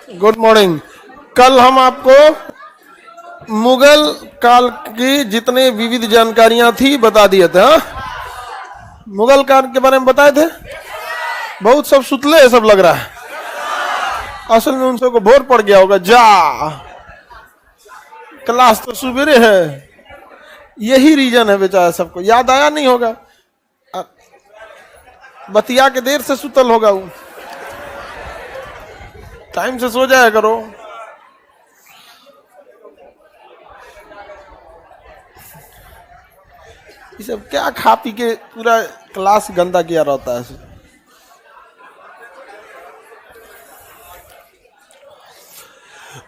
Good morning. कल हम आपको मुगल काल की जितने विविध जानकारियां थी बता दिए थे। हाँ? मुगल काल के बारे में बताए थे। बहुत सब सुतले सब लग रहा है, असल में उन सबको भोर पड़ गया होगा। जा क्लास तो सुबेरे है, यही रीजन है बेचारा, सबको याद आया नहीं होगा, बतिया के देर से सुतल होगा। वो टाइम से सो जाया करो। ये सब क्या खा पी के पूरा क्लास गंदा किया रहता है।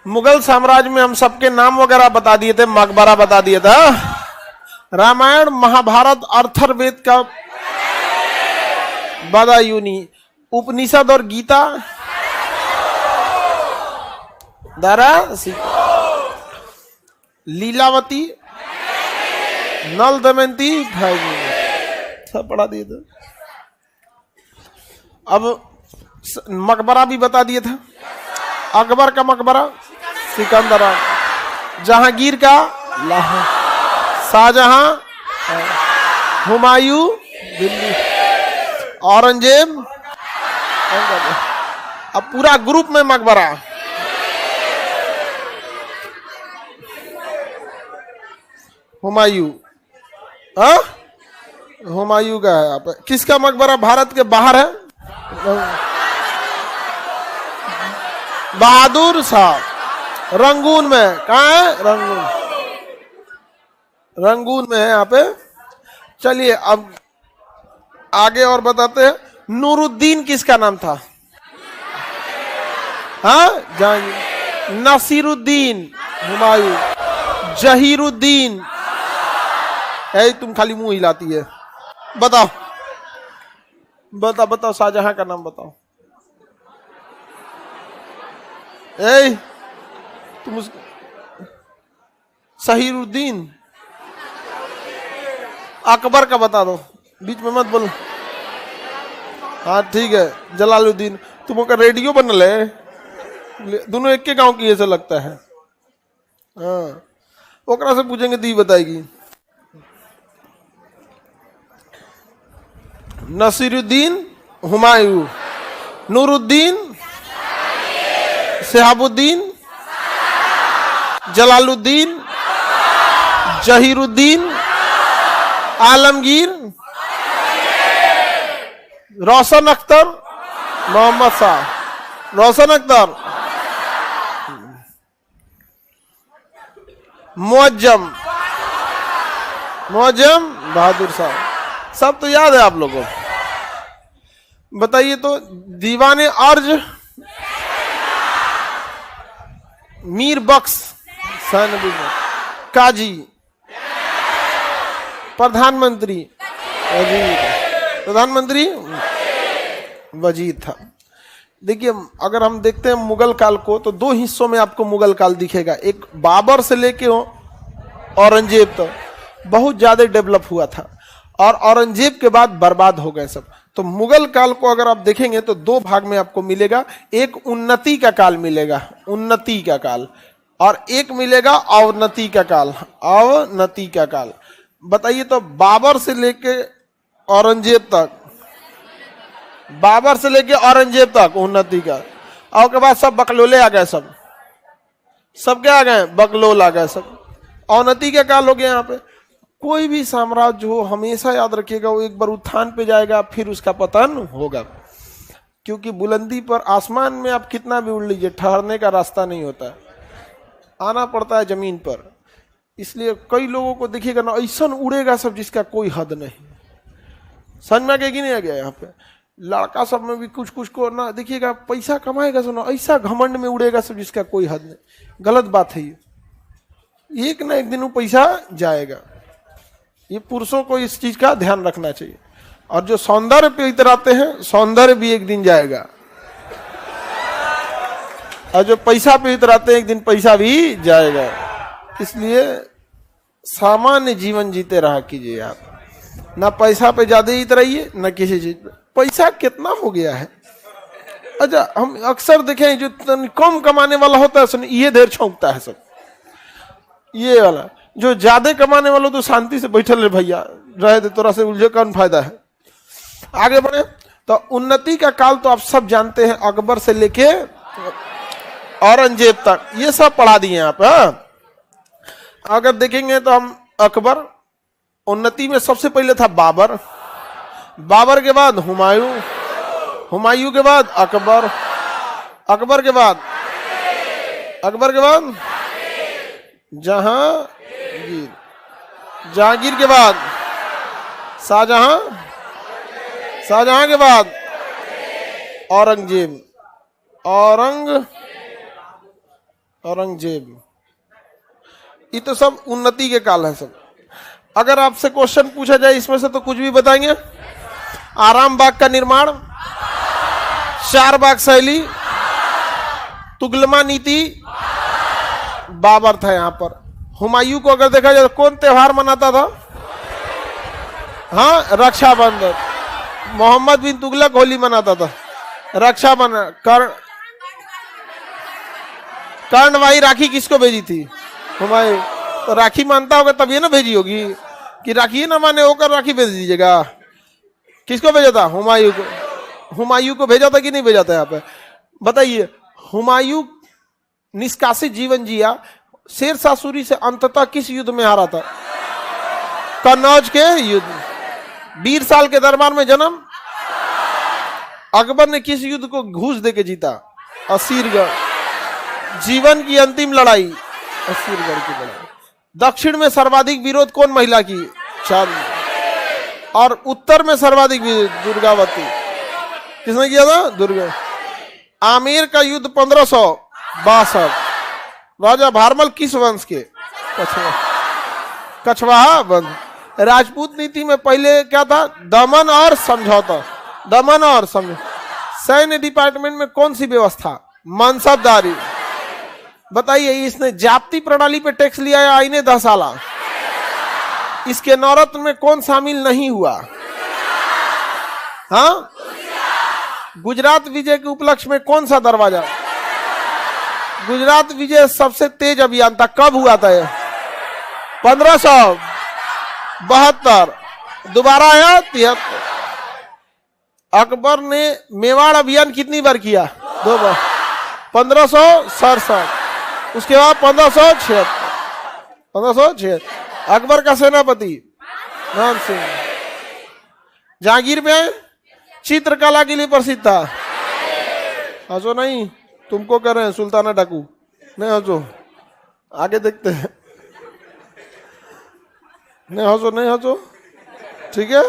मुगल साम्राज्य में हम सबके नाम वगैरह बता दिए थे, मकबरा बता दिया था। रामायण महाभारत अर्थवेद का बदायूनी, उपनिषद और गीता दारा, लीलावती, नल दमयंती सब पढ़ा दिए थे। अब मकबरा भी बता दिए था। अकबर का मकबरा सिकंदरा, जहांगीर का लाहौर, शाहजहां हुमायूं दिल्ली, औरंगजेब। अब पूरा ग्रुप में मकबरा। हुमायूं, हुमायूं का है। आप किसका मकबरा भारत के बाहर है? बहादुर शाह, रंगून में। कहाँ है? रंगून, रंगून में है यहाँ पे। चलिए अब आगे और बताते हैं। नूरुद्दीन किसका नाम था? हाँ, जहांगीर। नसीरुद्दीन हुमायूं, जहीरुद्दीन। तुम खाली मुंह हिलाती है। बताओ बताओ बताओ, शाहजहां का नाम बताओ। तुम सहीरुद्दीन। अकबर का बता दो, बीच में मत बोलो। हाँ ठीक है, जलालुद्दीन। तुम का रेडियो बनल है, दोनों एक के गांव की ऐसा लगता है। हाँ, ओकरा से पूछेंगे दी बताएगी। नसीरुद्दीन हुमायूं, नूरुद्दीन, शहाबुद्दीन, जलालुद्दीन, जहीरुद्दीन, आलमगीर, रोशन अख्तर, मोहम्मद शाह। रोशन अख्तर, मुअज्जम, मुअज्जम बहादुर शाह। सब तो याद है आप लोगों को। बताइए तो, दीवाने अर्ज मीर बख्श, काजी, प्रधानमंत्री, प्रधानमंत्री वजीर था। देखिए अगर हम देखते हैं मुगल काल को, तो दो हिस्सों में आपको मुगल काल दिखेगा। एक बाबर से लेके औरंगजेब तक बहुत ज्यादा डेवलप हुआ था, और औरंगजेब के बाद बर्बाद हो गए सब। तो मुगल काल को अगर आप देखेंगे तो दो भाग में आपको मिलेगा। एक उन्नति का काल मिलेगा, उन्नति का काल, और एक मिलेगा अवनति का काल, अवनति का काल। बताइए तो, बाबर से लेके औरंगजेब तक, बाबर से लेके औरंगजेब तक उन्नति का, और के बाद सब बकलोले आ गए। सब क्या आ गए? बकलोल आ गए सब। अवनति का काल हो गया। यहाँ पे कोई भी साम्राज्य हो, हमेशा याद रखिएगा, वो एक बार उत्थान पे जाएगा, फिर उसका पतन होगा। क्योंकि बुलंदी पर, आसमान में आप कितना भी उड़ लीजिए, ठहरने का रास्ता नहीं होता है, आना पड़ता है जमीन पर। इसलिए कई लोगों को देखिएगा ना, ऐसा उड़ेगा सब जिसका कोई हद नहीं। समझ में आगे कि नहीं आ गया? यहाँ पे लड़का सब में भी कुछ कुछ को ना देखिएगा, पैसा कमाएगा सुनो, ऐसा घमंड में उड़ेगा सब जिसका कोई हद नहीं। गलत बात है ये। एक ना एक दिन वो पैसा जाएगा। ये पुरुषों को इस चीज का ध्यान रखना चाहिए। और जो सौंदर्य पे इतराते हैं, सौंदर्य भी एक दिन जाएगा। और जो पैसा पे इतराते हैं, एक दिन पैसा भी जाएगा। इसलिए सामान्य जीवन जीते रहा कीजिए आप। ना पैसा पे ज्यादा इतराइए, ना किसी चीज पे। पैसा कितना हो गया है, अच्छा, हम अक्सर देखें जो कम कमाने वाला होता है सुन ये देर छौंकता है सब, ये वाला जो ज्यादा कमाने वाला तो शांति से बैठल रहे, भैया रहे दे, तोरा से उलझे कौन फायदा है। आगे बढ़े तो उन्नति का काल तो आप सब जानते हैं, अकबर से लेके औरंगजेब तक ये सब पढ़ा दिए आप। अगर देखेंगे तो हम अकबर, उन्नति में सबसे पहले था बाबर, बाबर के बाद हुमायूं, हुमायूं के बाद अकबर, अकबर के बाद जहांगीर, जहांगीर के बाद शाहजहां, शाहजहां के बाद औरंगजेब, औरंगजेब। ये तो सब उन्नति के काल है सब। अगर आपसे क्वेश्चन पूछा जाए इसमें से तो कुछ भी बताएंगे? आराम बाग का निर्माण, चार बाग शैली, तुगलमा नीति, बाबर था यहाँ पर। हुमायूं को अगर देखा जाए तो कौन त्योहार मनाता था? हाँ, रक्षाबंधन। मोहम्मद बिन तुगलक होली मनाता था, रक्षाबंधन। कर्ण भाई राखी किसको भेजी थी? हुमायूं। तो राखी मानता होगा तब ये ना भेजी होगी, कि राखी ना माने होकर राखी भेज दीजिएगा। किसको भेजा था? हुमायूं को। हुमायूं को भेजा था कि नहीं भेजा था? यहाँ पे बताइए। हुमायूं निष्कासित जीवन जिया, शेरशाह सूरी से अंततः किस युद्ध में हारा था? कन्नौज के युद्ध। 20 साल के दरबार में जन्म। अकबर ने किस युद्ध को घूस देके जीता? असीरगढ़। जीवन की अंतिम लड़ाई, असीरगढ़ की लड़ाई। दक्षिण में सर्वाधिक विरोध कौन महिला की? चांद। और उत्तर में सर्वाधिक विरोध दुर्गावती। किसने किया था? दुर्गा। आमेर का युद्ध 1562। राजा भारमल किस वंश के? कछवाहा वंश। राजपूत नीति में पहले क्या था? दमन और समझौता, दमन और समझौता। सैन्य डिपार्टमेंट में कौन सी व्यवस्था? मनसबदारी। बताइए, इसने जाति प्रणाली पे टैक्स लिया है आईने 10 साला। इसके नवरत्न में कौन शामिल नहीं हुआ? हाँ, गुजरात विजय के उपलक्ष्य में कौन सा दरवाजा? गुजरात विजय सबसे तेज अभियान था, कब हुआ था? 1572। दोबारा आया 73। अकबर ने मेवाड़ अभियान कितनी बार किया? 2 बार। 1567। उसके बाद 1576। अकबर का सेनापति नाम सिंह। जहांगीर में चित्रकला के लिए प्रसिद्ध था। हंसो नहीं, तुमको कह रहे हैं सुल्ताना डाकू, नहीं हंसो। आगे देखते हैं। नहीं हंसो, नहीं हंसो, ठीक है।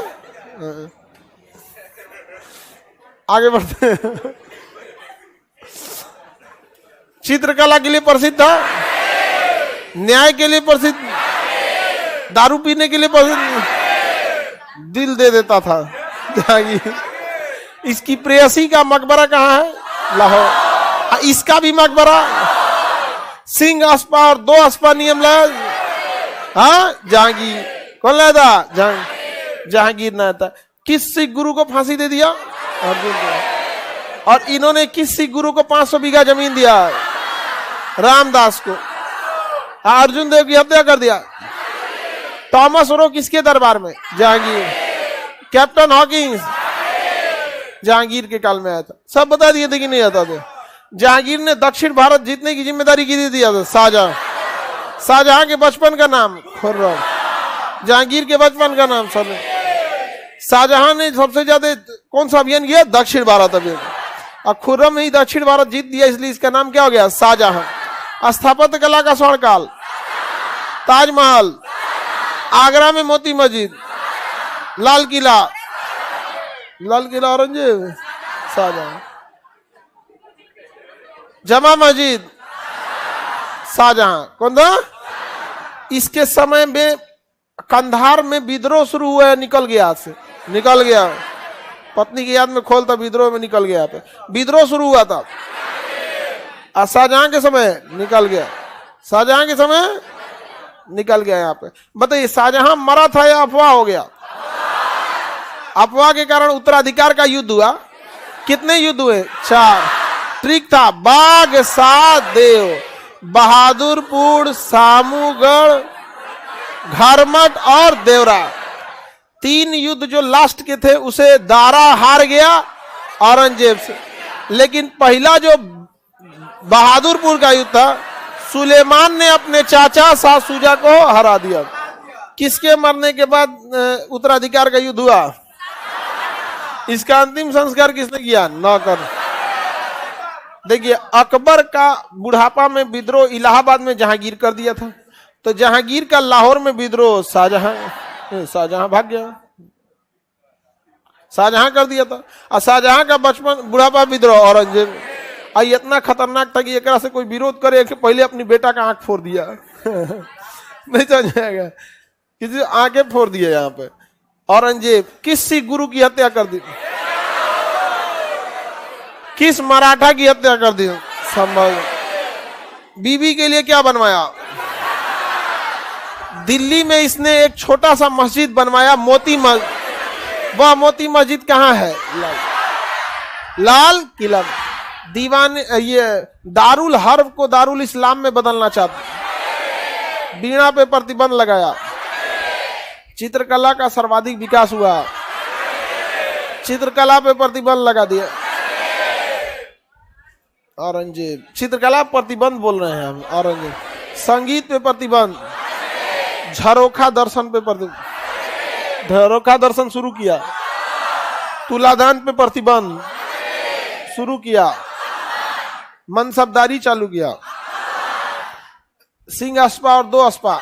आगे बढ़ते हैं। चित्रकला के लिए प्रसिद्ध था, न्याय के लिए प्रसिद्ध, दारू पीने के लिए प्रसिद्ध, दिल दे देता था। इसकी प्रेयसी का मकबरा कहाँ है? लाहौर। इसका भी मकबरा, सिंह अस्पा और 2 अस्पा नियम लाया। हाँ, जहांगीर। कौन लाया था? जहांगीर लाया था। किस सिख गुरु को फांसी दे दिया? अर्जुन को। और इन्होंने किस सिख गुरु को 500 बीघा जमीन दिया? रामदास को। अर्जुन देव की हत्या कर दिया। थॉमस रो किसके दरबार में? जहांगीर। कैप्टन हॉकिंस जहांगीर के काल में आया था। सब बता दिए थे कि नहीं आता थे? जहांगीर ने दक्षिण भारत जीतने की जिम्मेदारी किसी दिया था? शाहजहां। शाहजहां के बचपन का नाम? खुर्रम। जहांगीर के बचपन का नाम? सर। शाहजहां ने सबसे ज्यादा कौन सा अभियान किया? दक्षिण भारत अभियान। और खुर्रम ही दक्षिण भारत जीत दिया, इसलिए इसका नाम क्या हो गया? शाहजहां। स्थापत्य कला का स्वर्णकाल? ताजमहल, आगरा में मोती मस्जिद, लाल किला। लाल किला औरंगजेब, शाहजहां। जमा मस्जिद, शाहजहां। कौन था? इसके समय में कंधार में विद्रोह शुरू हुआ है, निकल गया से, निकल गया। पत्नी की याद में खोलता, विद्रोह में निकल गया। पे विद्रोह शुरू हुआ था। शाहजहां के समय निकल गया, शाहजहां के समय निकल गया। यहाँ पे बताइए, शाहजहां मरा था या अफवाह हो गया? अफवाह के कारण उत्तराधिकार का युद्ध हुआ। कितने युद्ध हुए? 4। ट्रिक था बाघ, सात देव, बहादुरपुर, सामूगढ़, घरमट और देवरा। 3 युद्ध जो लास्ट के थे उसे दारा हार गया औरंगजेब से, लेकिन पहला जो बहादुरपुर का युद्ध था सुलेमान ने अपने चाचा शाह शुजा को हरा दिया। किसके मरने के बाद उत्तराधिकार का युद्ध हुआ? इसका अंतिम संस्कार किसने किया? नौकर। देखिए अकबर का बुढ़ापा में विद्रोह इलाहाबाद में जहांगीर कर दिया था, तो जहांगीर का लाहौर में विद्रोह शाहजहां भाग गया, शाहजहां कर दिया था। और शाहजहां का बचपन बुढ़ापा विद्रोह औरंगजेब। और इतना खतरनाक था कि एक से कोई विरोध करे कि पहले अपनी बेटा का आंख फोड़ दिया नहीं समझ आएगा, किसी आंखें फोड़ दिया। यहाँ पे औरंगजेब किस सिख गुरु की हत्या कर दी? किस मराठा की हत्या कर दी? संभव। बीबी के लिए क्या बनवाया? दिल्ली में इसने एक छोटा सा मस्जिद बनवाया, मोती मस्जिद। वह मोती मस्जिद कहाँ है? लाल किला। दीवान ये दारुल हर्ब को दारुल इस्लाम में बदलना चाहते, बीणा पे प्रतिबंध लगाया। चित्रकला का सर्वाधिक विकास हुआ, चित्रकला पे प्रतिबंध लगा दिया औरंगजेब। चित्रकला प्रतिबंध बोल रहे हैं हम, औरंगजेब। संगीत पे प्रतिबंध, झरोखा दर्शन पे प्रतिबंध, झरोखा दर्शन शुरू किया। तुलादान पे प्रतिबंध शुरू किया, मनसबदारी चालू किया। सिंह अस्पा और 2 अस्पा,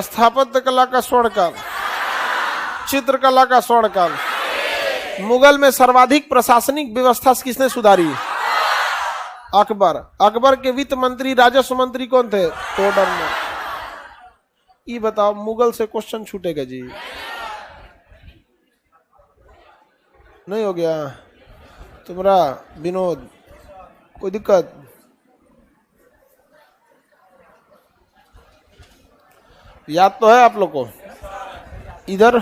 स्थापत्य कला का स्वर्णकाल, चित्रकला का स्वर्णकाल। मुगल में सर्वाधिक प्रशासनिक व्यवस्था किसने सुधारी? अकबर। अकबर के वित्त मंत्री राजस्व मंत्री कौन थे? टोडरमल। ये बताओ मुगल से क्वेश्चन छूटेगा जी? नहीं हो गया तुम्हारा विनोद? कोई दिक्कत? याद तो है आप लोग को? इधर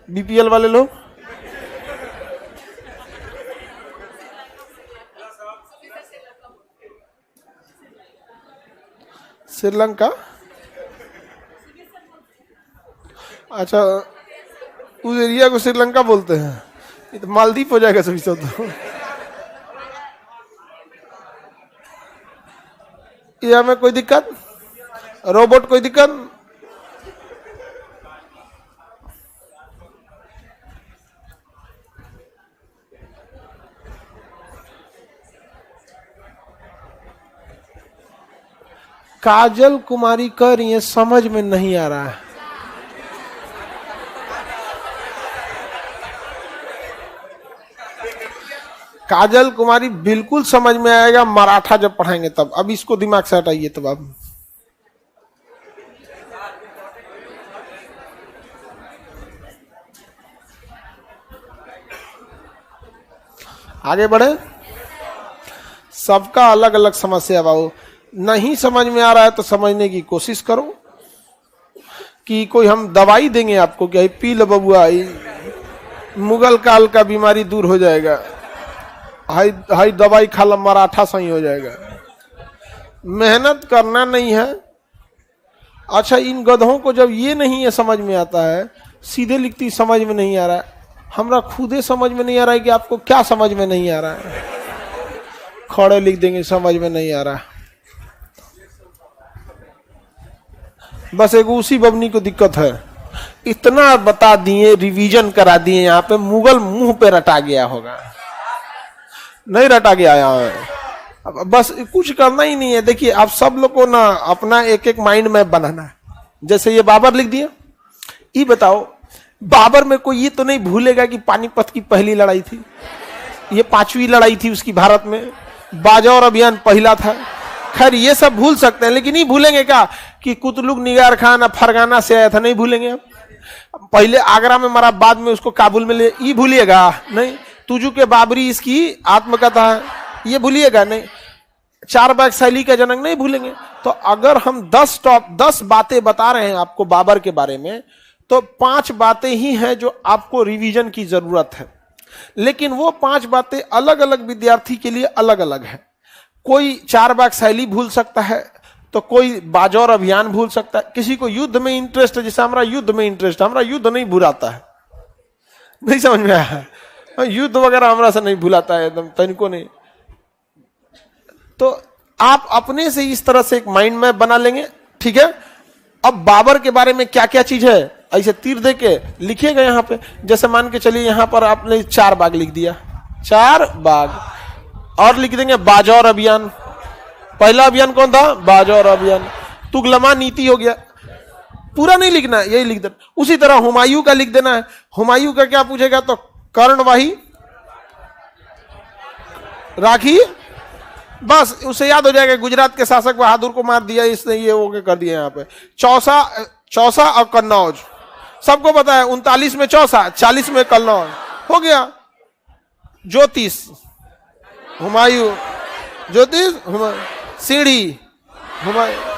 बीपीएल वाले लोग श्रीलंका, अच्छा उस एरिया को श्रीलंका बोलते हैं। ये तो मालदीव हो जाएगा सभी सब। तो ये हमें कोई दिक्कत? रोबोट कोई दिक्कत? काजल कुमारी कह रही है, समझ में नहीं आ रहा है। काजल कुमारी बिल्कुल समझ में आएगा मराठा जब पढ़ाएंगे तब। अब इसको दिमाग से हटाइए तब। अब आगे बढ़े। सबका अलग अलग समस्या बाबू। नहीं समझ में आ रहा है तो समझने की कोशिश करो कि कोई हम दवाई देंगे आपको क्या पी लो बबुआ, मुगल काल का बीमारी दूर हो जाएगा, हाई दवाई खा लो मराठा सही हो जाएगा। मेहनत करना नहीं है। अच्छा इन गधों को जब ये नहीं है समझ में आता है, सीधे लिखती समझ में नहीं आ रहा है, हमरा खुदे समझ में नहीं आ रहा है कि आपको क्या समझ में नहीं आ रहा है। खड़े लिख देंगे समझ में नहीं आ रहा है। बस एक उसी बबनी को दिक्कत है, इतना बता दिए, रिवीजन करा दिए, यहाँ पे मुगल मुंह पे रटा गया होगा, नहीं रटा गया यहाँ है। बस कुछ करना ही नहीं है। देखिए आप सब लोग को ना अपना एक एक माइंड मैप बनाना है। जैसे ये बाबर लिख दिया, ये बताओ बाबर में कोई ये तो नहीं भूलेगा कि पानीपत की पहली लड़ाई थी, ये 5वीं लड़ाई थी उसकी भारत में, बाजौर अभियान पहला था। खैर ये सब भूल सकते हैं, लेकिन नहीं भूलेंगे क्या कि कुतलुग निगार खान फरगाना से आया था, नहीं भूलेंगे। पहले आगरा में मरा, बाद में उसको काबुल में ले, ये भूलिएगा नहीं। तुजू के बाबरी इसकी आत्मकथा है, ये भूलिएगा नहीं। 4 बाग शैली का जनक नहीं भूलेंगे। तो अगर हम 10 बातें बता रहे हैं आपको बाबर के बारे में, तो 5 बातें ही हैं जो आपको रिवीजन की जरूरत है। लेकिन वो 5 बातें अलग अलग विद्यार्थी के लिए अलग अलग है। कोई 4 बाग शैली भूल सकता है, तो कोई बाजौर अभियान भूल सकता है। किसी को युद्ध में इंटरेस्ट है, जैसे हमारा युद्ध में इंटरेस्ट, हमरा युद्ध नहीं भुलाता है, नहीं समझ में आया, युद्ध वगैरह हमरा से नहीं भुलाता है एकदम, तनिको नहीं। तो आप अपने से इस तरह से एक माइंड मैप बना लेंगे, ठीक है। अब बाबर के बारे में क्या क्या चीज है ऐसे तीर दे के लिखिएगा यहाँ पे। जैसे मान के चलिए यहाँ पर आपने 4 बाग लिख दिया, 4 बाग, और लिख देंगे बाजौर अभियान। पहला अभियान कौन था? बाजौर अभियान। तुगलमा नीति हो गया, पूरा नहीं लिखना है, यही लिख देना। उसी तरह हुमायूं का लिख देना है। हुमायूं का क्या पूछेगा? तो कर्णवाही राखी, बस उसे याद हो जाएगा। गुजरात के शासक बहादुर को मार दिया इसने, ये वो कर दिया यहाँ पे। चौसा और कन्नौज सबको पता है। 39 में चौसा, 40 में कन्नौज, हो गया। ज्योतिष हुमायूं, ज्योतिष सीढ़ी हुमायूं।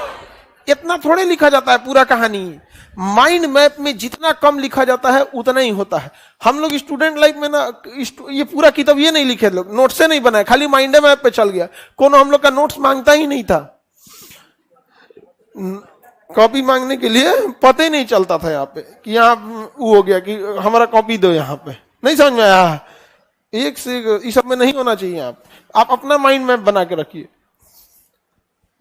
इतना थोड़े लिखा जाता है पूरा कहानी। माइंड मैप में जितना कम लिखा जाता है उतना ही होता है। हम लोग स्टूडेंट लाइफ में ना ये पूरा किताब ये नहीं लिखे, लोग नोट से नहीं बनाए, खाली माइंड मैप पे चल गया। कोनो हम लोग का नोट्स मांगता ही नहीं था, कॉपी मांगने के लिए पता ही नहीं चलता था यहाँ पे कि यहाँ वो हो गया कि हमारा कॉपी दो, यहाँ पे नहीं समझ में आया। एक से इस सब में नहीं होना चाहिए। आप अपना माइंड मैप बना के रखिए,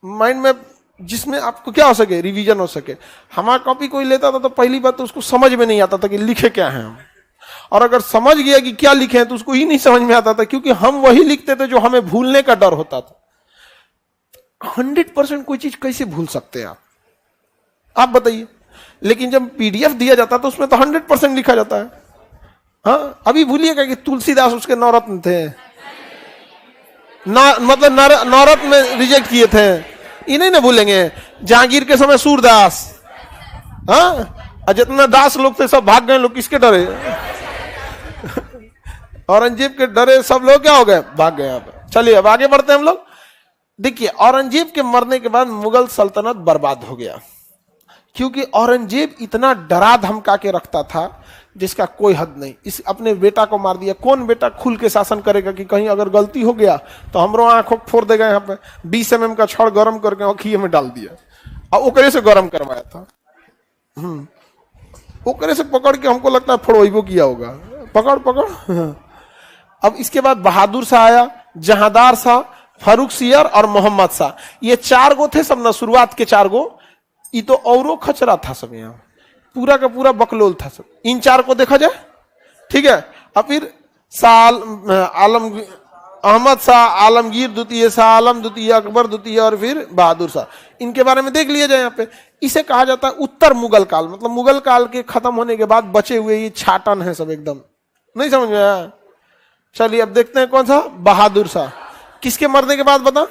माइंड मैप जिसमें आपको क्या हो सके, रिवीजन हो सके। हमारा कॉपी कोई लेता था तो पहली बात तो उसको समझ में नहीं आता था कि लिखे क्या है हम, और अगर समझ गया कि क्या लिखे हैं तो उसको ही नहीं समझ में आता था, क्योंकि हम वही लिखते थे जो हमें भूलने का डर होता था। 100% कोई चीज कैसे भूल सकते हैं आप बताइए। लेकिन जब पीडीएफ दिया जाता तो उसमें तो 100% लिखा जाता है। हाँ, अभी भूलिएगा कि तुलसीदास उसके नवरत्न थे, मतलब नवरत्न में रिजेक्ट किए थे, ये नहीं ना भूलेंगे। जहांगीर के समय सूरदास, हाँ, जितना दास लोग थे सब भाग गए। लोग किसके डरे? औरंगजेब के डरे सब लोग क्या हो गए? भाग गए यहाँ पे। चलिए अब आगे बढ़ते हैं हम लोग। देखिए, औरंगजेब के मरने के बाद मुगल सल्तनत बर्बाद हो गया, क्योंकि औरंगजेब इतना डरा धमका के रखता था जिसका कोई हद नहीं। इस अपने बेटा को मार दिया। कौन बेटा खुल के शासन करेगा कि कहीं अगर गलती हो गया तो हमरो आंखों फोड़ देगा। यहाँ पे 20 mm का छड़ गरम करके आँखिए में डाल दिया और ओकरे से गरम करवाया था। ओकरे से पकड़ के हमको लगता है फोड़ो किया होगा, पकड़। अब इसके बाद बहादुर शाह आया, जहांदार शाह, फारूक सियर और मोहम्मद शाह। ये 4 गो थे सब ना, शुरुआत के 4 गो। ये तो औरों खचरा था सब, यहाँ पूरा का पूरा बकलोल था सब। इन 4 को देखा जाए, ठीक है। अब फिर अहमद शाह, आलमगीर द्वितीय, शाह आलम द्वितीय, अकबर द्वितीय और फिर बहादुर शाह। इनके बारे में देख लिया जाए यहाँ पे। इसे कहा जाता है उत्तर मुगल काल, मतलब मुगल काल के खत्म होने के बाद बचे हुए ये छाटन है सब, एकदम नहीं समझ में आया। चलिए अब देखते हैं कौन सा? बहादुर शाह। किसके मरने के बाद बता?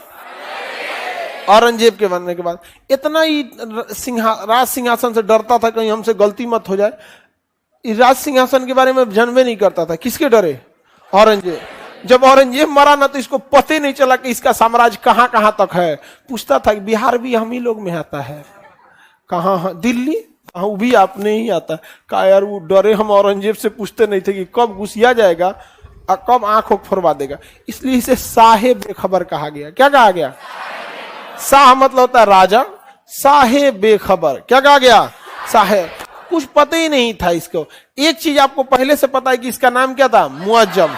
औरंगजेब के मरने के बाद। इतना ही राज सिंहासन से डरता था कहीं हमसे गलती मत हो जाए। राज सिंहासन के बारे में जानवे नहीं करता था। किसके डरे? औरंगजेब। जब औरंगजेब मरा ना तो इसको पता ही नहीं चला कि इसका साम्राज्य कहां कहां तक है। पूछता था कि बिहार भी हम ही लोग में आता है, कहाँ? दिल्ली, वो भी आपने ही आता। कहा यार वो डरे, हम औरंगजेब से पूछते नहीं थे कि कब घुसिया जाएगा और कब आंखों फोड़वा देगा। इसलिए इसे साहे बेखबर कहा गया। क्या कहा गया? शाह मतलब होता है राजा, साहे बेखबर। क्या कहा गया? साहे। कुछ पता ही नहीं था इसको। एक चीज आपको पहले से पता है कि इसका नाम क्या था? मुअज्जम।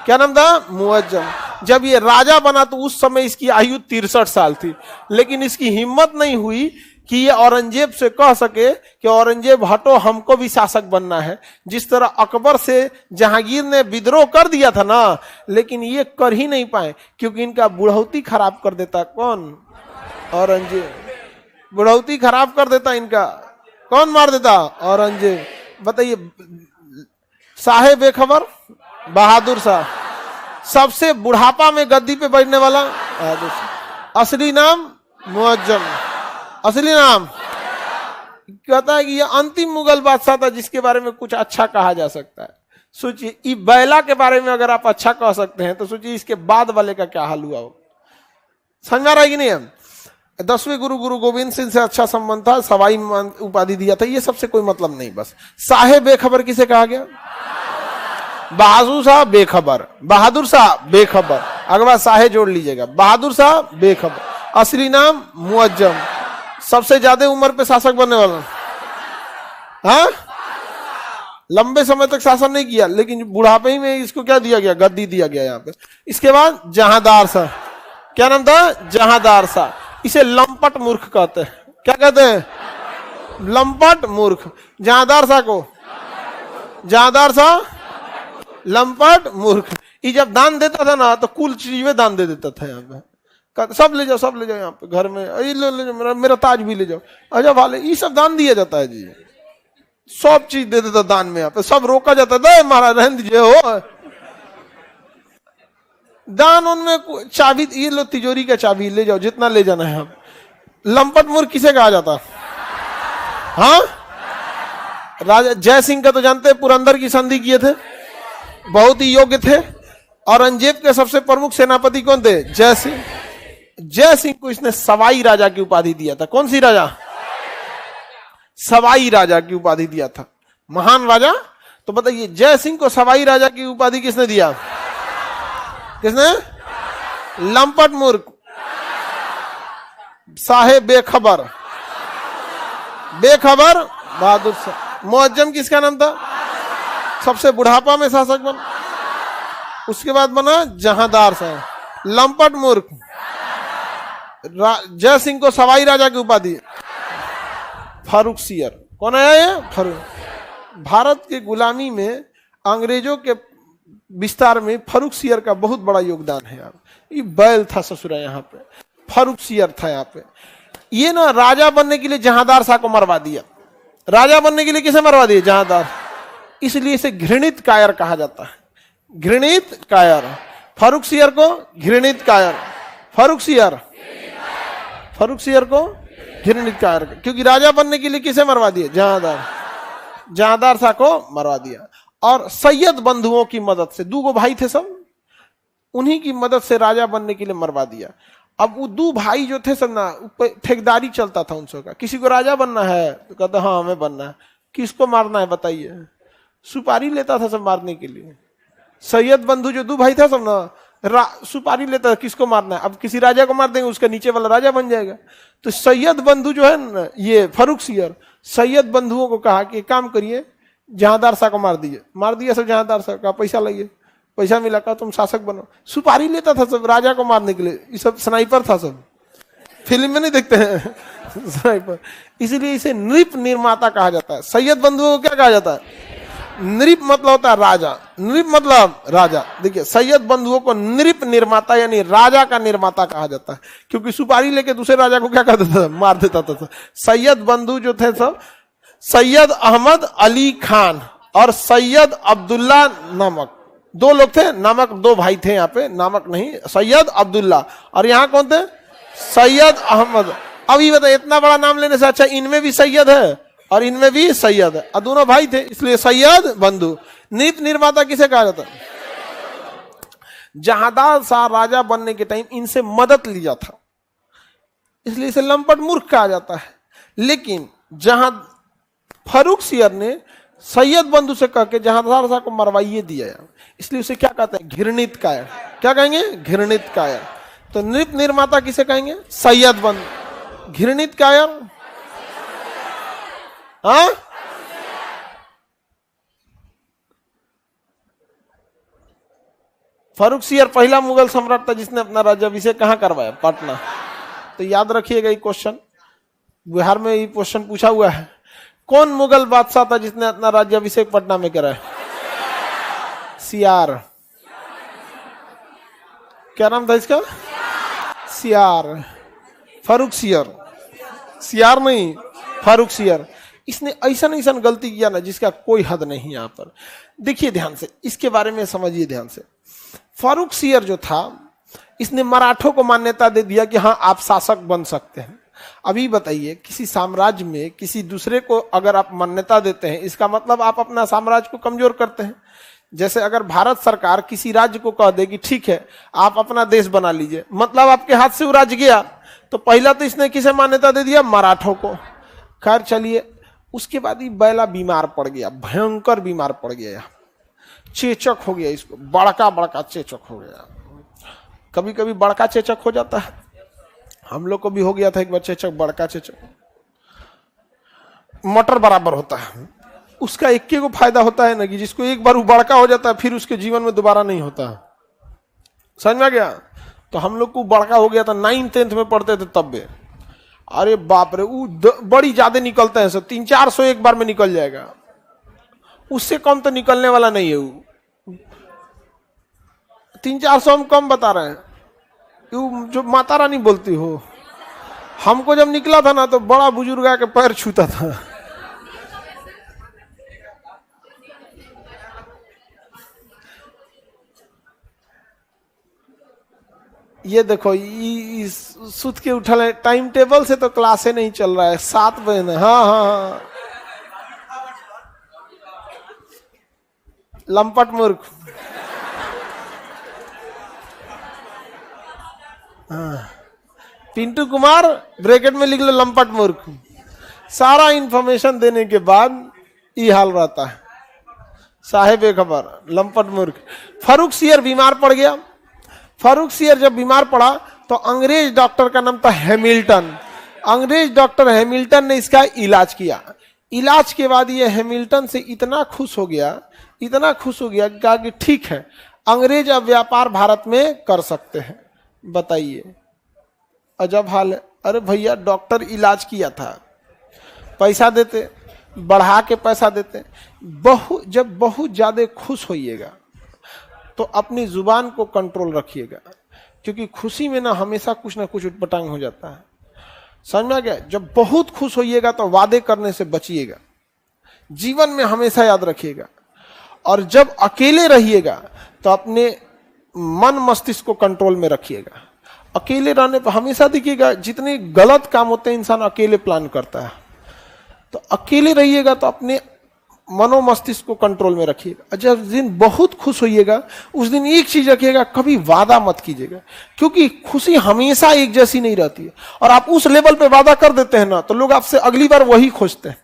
क्या नाम था? मुअज्जम। जब ये राजा बना तो उस समय इसकी आयु 63 साल थी, लेकिन इसकी हिम्मत नहीं हुई कि ये औरंगजेब से कह सके कि औरंगजेब हटो, हमको भी शासक बनना है। जिस तरह अकबर से जहांगीर ने विद्रोह कर दिया था ना, लेकिन ये कर ही नहीं पाए क्योंकि इनका बुढ़ौती खराब कर देता। कौन? औरंगजेब। बुढ़ौती खराब कर देता इनका। कौन मार देता? औरंगजेब। बताइए, साहे बेखबर बहादुर शाह, सबसे बुढ़ापा में गद्दी पे बैठने वाला बहादुर शाह। असली नाम मुअज्जम। असली नाम कहता है कि यह अंतिम मुगल बादशाह था जिसके बारे में कुछ अच्छा कहा जा सकता है। सोचिए, इस बैला के बारे में अगर आप अच्छा कह सकते हैं तो सोचिए इसके बाद वाले का क्या हाल हुआ हो। समझ आ रहा है कि नहीं? 10वें गुरु गोविंद सिंह से अच्छा संबंध था, सवाई उपाधि दिया था। ये सबसे कोई मतलब नहीं। बस साहे बेखबर किसे कहा गया? बहादुर साहब बेखबर, बहादुर साहब बेखबर, अगर बात साहे जोड़ लीजिएगा, बहादुर साहब बेखबर, असली नाम मुअज्जम, सबसे ज्यादा उम्र पे शासक बनने वाला, हाँ, लंबे समय तक शासन नहीं किया, लेकिन बुढ़ापे ही में इसको क्या दिया गया, गद्दी दिया गया यहाँ पे। इसके बाद जहांदार शाह, क्या नाम था, जहांदार शाह, इसे लंपट मूर्ख कहते हैं, क्या कहते हैं, लंपट मूर्ख। जहांदार शाह को, जहांदार शाह लंपट मूर्ख। ये जब दान देता था ना तो कुल चीजें दान दे देता था यहाँ पे, सब ले जाओ, सब ले जाओ यहाँ पे घर में, ये ले जाओ, मेरा ताज भी ले जाओ, अच्छा वाले, ये सब दान दिया जाता है जी, सब चीज दे देता दान में, यहाँ पे सब रोका जाता था, महाराज रहने दीजिए हो दान, उनमें चाबी, ये लो तिजोरी का चाबी ले जाओ, जितना ले जाना है। हम लंपट मूर्ख किसे कहा जाता, हाँ, राजा जय सिंह का तो जानते हैं, पुरंदर की संधि किए थे, बहुत ही योग्य थे। औरंगजेब के सबसे प्रमुख सेनापति कौन थे, जय सिंह। जय सिंह को इसने सवाई राजा की उपाधि दिया था। कौन सी राजा, सवाई राजा की उपाधि दिया था, महान राजा। तो बताइए जय सिंह को सवाई राजा की उपाधि किसने दिया, किसने, लंपट मूर्ख, साहेब बेखबर, बेखबर बहादुर शाह। मुअज्जम किसका नाम था, सबसे बुढ़ापा में शासक बना, उसके बाद बना जहांदार शाह, लंपट मूर्ख। जय सिंह को सवाई राजा की उपाधि, फारूक सियर। कौन आया ये, फारूक। भारत के गुलामी में अंग्रेजों के विस्तार में फारूक सियर का बहुत बड़ा योगदान है यार। ये बैल था ससुरा यहाँ पे, फारूक सियर था यहाँ पे। ये ना राजा बनने के लिए जहांदार शाह को मरवा दिया, राजा बनने के लिए किसे मरवा दिया, जहांदार, इसलिए इसे घृणित कायर कहा जाता है, घृणित कायर। फारूक सियर को घृणित कायर, फारूक सियर, फारूक सियर को घृणित कायर, क्योंकि राजा बनने के लिए किसे मरवा दिया, जहांदार, जहांदार शाह को मरवा दिया। और सैयद बंधुओं की मदद से, दो भाई थे सब, उन्हीं की मदद से राजा बनने के लिए मरवा दिया। अब वो दो भाई जो थे सब ना, ठेकेदारी चलता था उनसे का, किसी को राजा बनना है तो कहता हाँ हमें बनना है, किसको मारना है बताइए, सुपारी लेता था सब मारने के लिए। सैयद बंधु जो दो भाई था सब ना, सुपारी लेता था किसको मारना है, अब किसी राजा को मार देंगे उसका नीचे वाला राजा बन जाएगा। तो सैयद बंधु जो है ना, ये फारूक सियर, सैयद बंधुओं को कहा कि काम करिए, जहांदार शाह को मार दीजिए, मार दिया सब जहांदार शाह का, पैसा लाइए, पैसा मिला, का तुम शासक बनो। सुपारी लेता था सब राजा को मारने के लिए, ये सब स्नाइपर था, सब फिल्म में नहीं देखते हैं स्नाइपर, इसलिए इसे नृप निर्माता कहा जाता है। सैयद बंधुओं को क्या कहा जाता है, नृप मतलब होता है राजा, नृप मतलब राजा। देखिए सैयद बंधुओं को नृप निर्माता यानी राजा का निर्माता कहा जाता है, क्योंकि सुपारी लेके दूसरे राजा को क्या कर देता था, मार देता था। सैयद बंधु जो थे सब, सैयद अहमद अली खान और सैयद अब्दुल्ला नामक दो लोग थे, नामक दो भाई थे यहाँ पे, नामक नहीं, सैयद अब्दुल्ला, और यहाँ कौन थे, सैयद अहमद। अब ये बताइए इतना बड़ा नाम लेने से अच्छा इनमें भी सैयद है और इनमें भी सैयद है, और दोनों भाई थे इसलिए सैयद बंधु। नृप निर्माता किसे कहा जाता है, जहांदार शाह राजा बनने के टाइम इनसे मदद लिया था, इसलिए इसे लंपट मूर्ख कहा जाता है। लेकिन जहां फारूक सियर ने सैयद बंधु से कह के जहांदार शाह को मरवाइए दिया, इसलिए उसे क्या कहते हैं, घृणित कायर। क्या कहेंगे, घृणित कायर। तो नृप निर्माता किसे कहेंगे, सैयद बंधु। घृणित कायर, हाँ, फारूक सियर पहला मुगल सम्राट था जिसने अपना राज्याभिषेक कहां करवाया, पटना। तो याद रखिएगा ये क्वेश्चन, बिहार में ये क्वेश्चन पूछा हुआ है। कौन मुगल बादशाह था जिसने अपना राज्याभिषेक पटना में कराया, सियार। क्या नाम था इसका, सियार, फारूक सियर, सियार नहीं फारूक सियर। इसने ऐसा ऐसा गलती किया ना जिसका कोई हद नहीं। यहां पर देखिए ध्यान से, इसके बारे में समझिए ध्यान से। फारूक सियर जो था, इसने मराठों को मान्यता दे दिया कि हाँ आप शासक बन सकते हैं। अभी बताइए किसी साम्राज्य में किसी दूसरे को अगर आप मान्यता देते हैं, इसका मतलब आप अपना साम्राज्य को कमजोर करते हैं। जैसे अगर भारत सरकार किसी राज्य को कह दे कि ठीक है आप अपना देश बना लीजिए, मतलब आपके हाथ से वो राज्य गया। तो पहला तो इसने किसे मान्यता दे दिया, मराठों को। खैर चलिए, उसके बाद ही बैला बीमार पड़ गया, भयंकर बीमार पड़ गया। चेचक हो गया, इसको बड़का बड़का चेचक हो गया। कभी कभी बड़का चेचक हो जाता है, हम लोग को भी हो गया था एक बार चेचक, बड़का चेचक मटर बराबर होता है। उसका एक को फायदा होता है ना कि जिसको एक बार वो बड़का हो जाता है फिर उसके जीवन में दोबारा नहीं होता। समझ में आ गया? तो हम लोग को बड़का हो गया था, 9th-10th में पढ़ते थे तब भी। अरे बाप रे, वो बड़ी ज्यादा निकलते हैं, सब 300-400 एक बार में निकल जाएगा, उससे कम तो निकलने वाला नहीं है वो। 300-400 हम कम बता रहे हैं, वो जो माता रानी बोलती हो। हमको जब निकला था ना तो बड़ा बुजुर्ग आके पैर छूता था। ये देखो, सुत के उठल है, टाइम टेबल से तो क्लासे नहीं चल रहा है, 7 बजे ना। हाँ हाँ हाँ, लंपट मूर्ख। हाँ, पिंटू कुमार ब्रैकेट में लिख लो लंपट मूर्ख। सारा इंफॉर्मेशन देने के बाद ये हाल रहता है, साहेब बेखबर, लंपट मूर्ख। फारूक सियर बीमार पड़ गया। फारूक सियर जब बीमार पड़ा तो अंग्रेज डॉक्टर का नाम था हैमिल्टन। अंग्रेज डॉक्टर हैमिल्टन ने इसका इलाज किया। इलाज के बाद ये हैमिल्टन से इतना खुश हो गया, इतना खुश हो गया, कहा कि ठीक है, अंग्रेज अब व्यापार भारत में कर सकते हैं। बताइए, अजब हाल है। अरे भैया, डॉक्टर इलाज किया था, पैसा देते, बढ़ा के पैसा देते। जब बहुत ज्यादा खुश होइएगा तो अपनी जुबान को कंट्रोल रखिएगा, क्योंकि खुशी में ना हमेशा कुछ ना कुछ उटपटांग हो जाता है। समझ में आ गया? जब बहुत खुश होइएगा तो वादे करने से बचिएगा, जीवन में हमेशा याद रखिएगा। और जब अकेले रहिएगा तो अपने मन मस्तिष्क को कंट्रोल में रखिएगा। अकेले रहने पर हमेशा देखिएगा, जितने गलत काम होते हैं इंसान अकेले प्लान करता है। तो अकेले रहिएगा तो अपने मनो मस्तिष्क को कंट्रोल में रखिएगा। जब दिन बहुत खुश होइएगा उस दिन एक चीज रखिएगा, कभी वादा मत कीजिएगा, क्योंकि खुशी हमेशा एक जैसी नहीं रहती है। और आप उस लेवल पे वादा कर देते हैं ना तो लोग आपसे अगली बार वही खोजते हैं।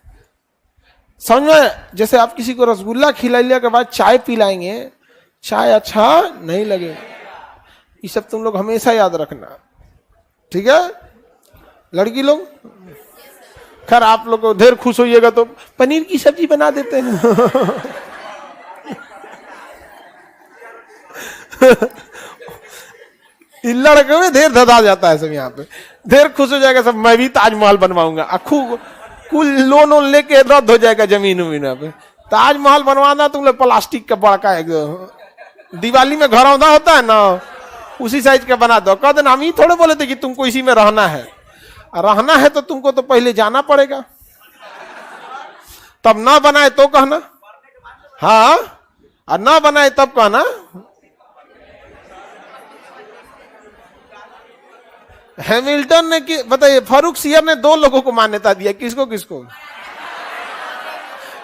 समझ में? जैसे आप किसी को रसगुल्ला खिलाने के बाद चाय पिलाएंगे, चाय अच्छा नहीं लगेगा। ये सब तुम लोग हमेशा याद रखना, ठीक है? लड़की लोग, खैर आप लोग को ढेर खुश होइएगा तो पनीर की सब्जी बना देते हैं। लड़के में ढेर धधा जाता है सब, यहाँ पे ढेर खुश हो जाएगा सब, मैं भी ताजमहल बनवाऊंगा। कुल लोन वोन लेके रद्द हो जाएगा जमीन उमीन पे। ताजमहल बनवाना तुम लोग प्लास्टिक का बड़का है, दिवाली में घर औंधा होता है ना, उसी साइज का बना दो। कह देना हम ही थोड़े बोले थे कि तुमको इसी में रहना है। रहना है तो तुमको तो पहले जाना पड़ेगा, तब ना बनाए तो कहना, हाँ, और ना बनाए तब कहना। हैमिल्टन ने कि बताइए, फारूक सियर ने 2 लोगों को मान्यता दिया, किसको किसको?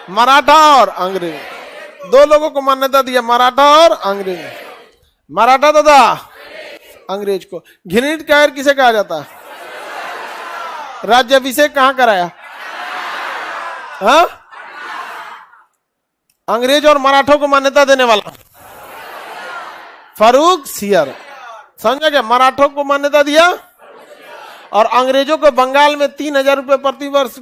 मराठा और अंग्रेज। 2 लोगों को मान्यता दिया, मराठा और अंग्रेज। मराठा दादा अंग्रेज को। घृणित कायर किसे कहा जाता है? राज्याभिषेक कहां कराया? हाँ, अंग्रेज और मराठों को मान्यता देने वाला फारूक सियर। समझा क्या? मराठों को मान्यता दिया और अंग्रेजों को बंगाल में 3000 रुपए प्रति वर्ष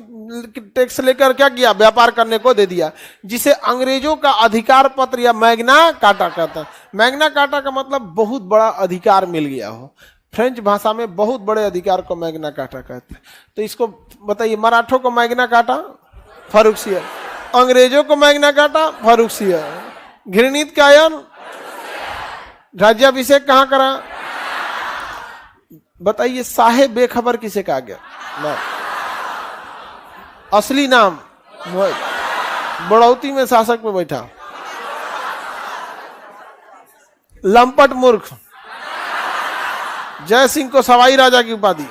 टैक्स लेकर क्या किया? व्यापार करने को दे दिया, जिसे अंग्रेजों का अधिकार पत्र या मैग्ना कार्टा कहता है। मैग्ना कार्टा का मतलब बहुत बड़ा अधिकार मिल गया हो। फ्रेंच भाषा में बहुत बड़े अधिकार को मैग्ना कार्टा कहते हैं। तो इसको बताइए, मराठों को मैग्ना कार्टा फारूक सियर, अंग्रेजों को मैग्ना कार्टा फारूक सियर। घृणित कायर राज्याभिषेक कहां करा? बताइए, साहेब बेखबर किसे कहा गया? ना। असली नाम बड़ौती में शासक पे बैठा लंपट मूर्ख जय सिंह को सवाई राजा की उपाधि,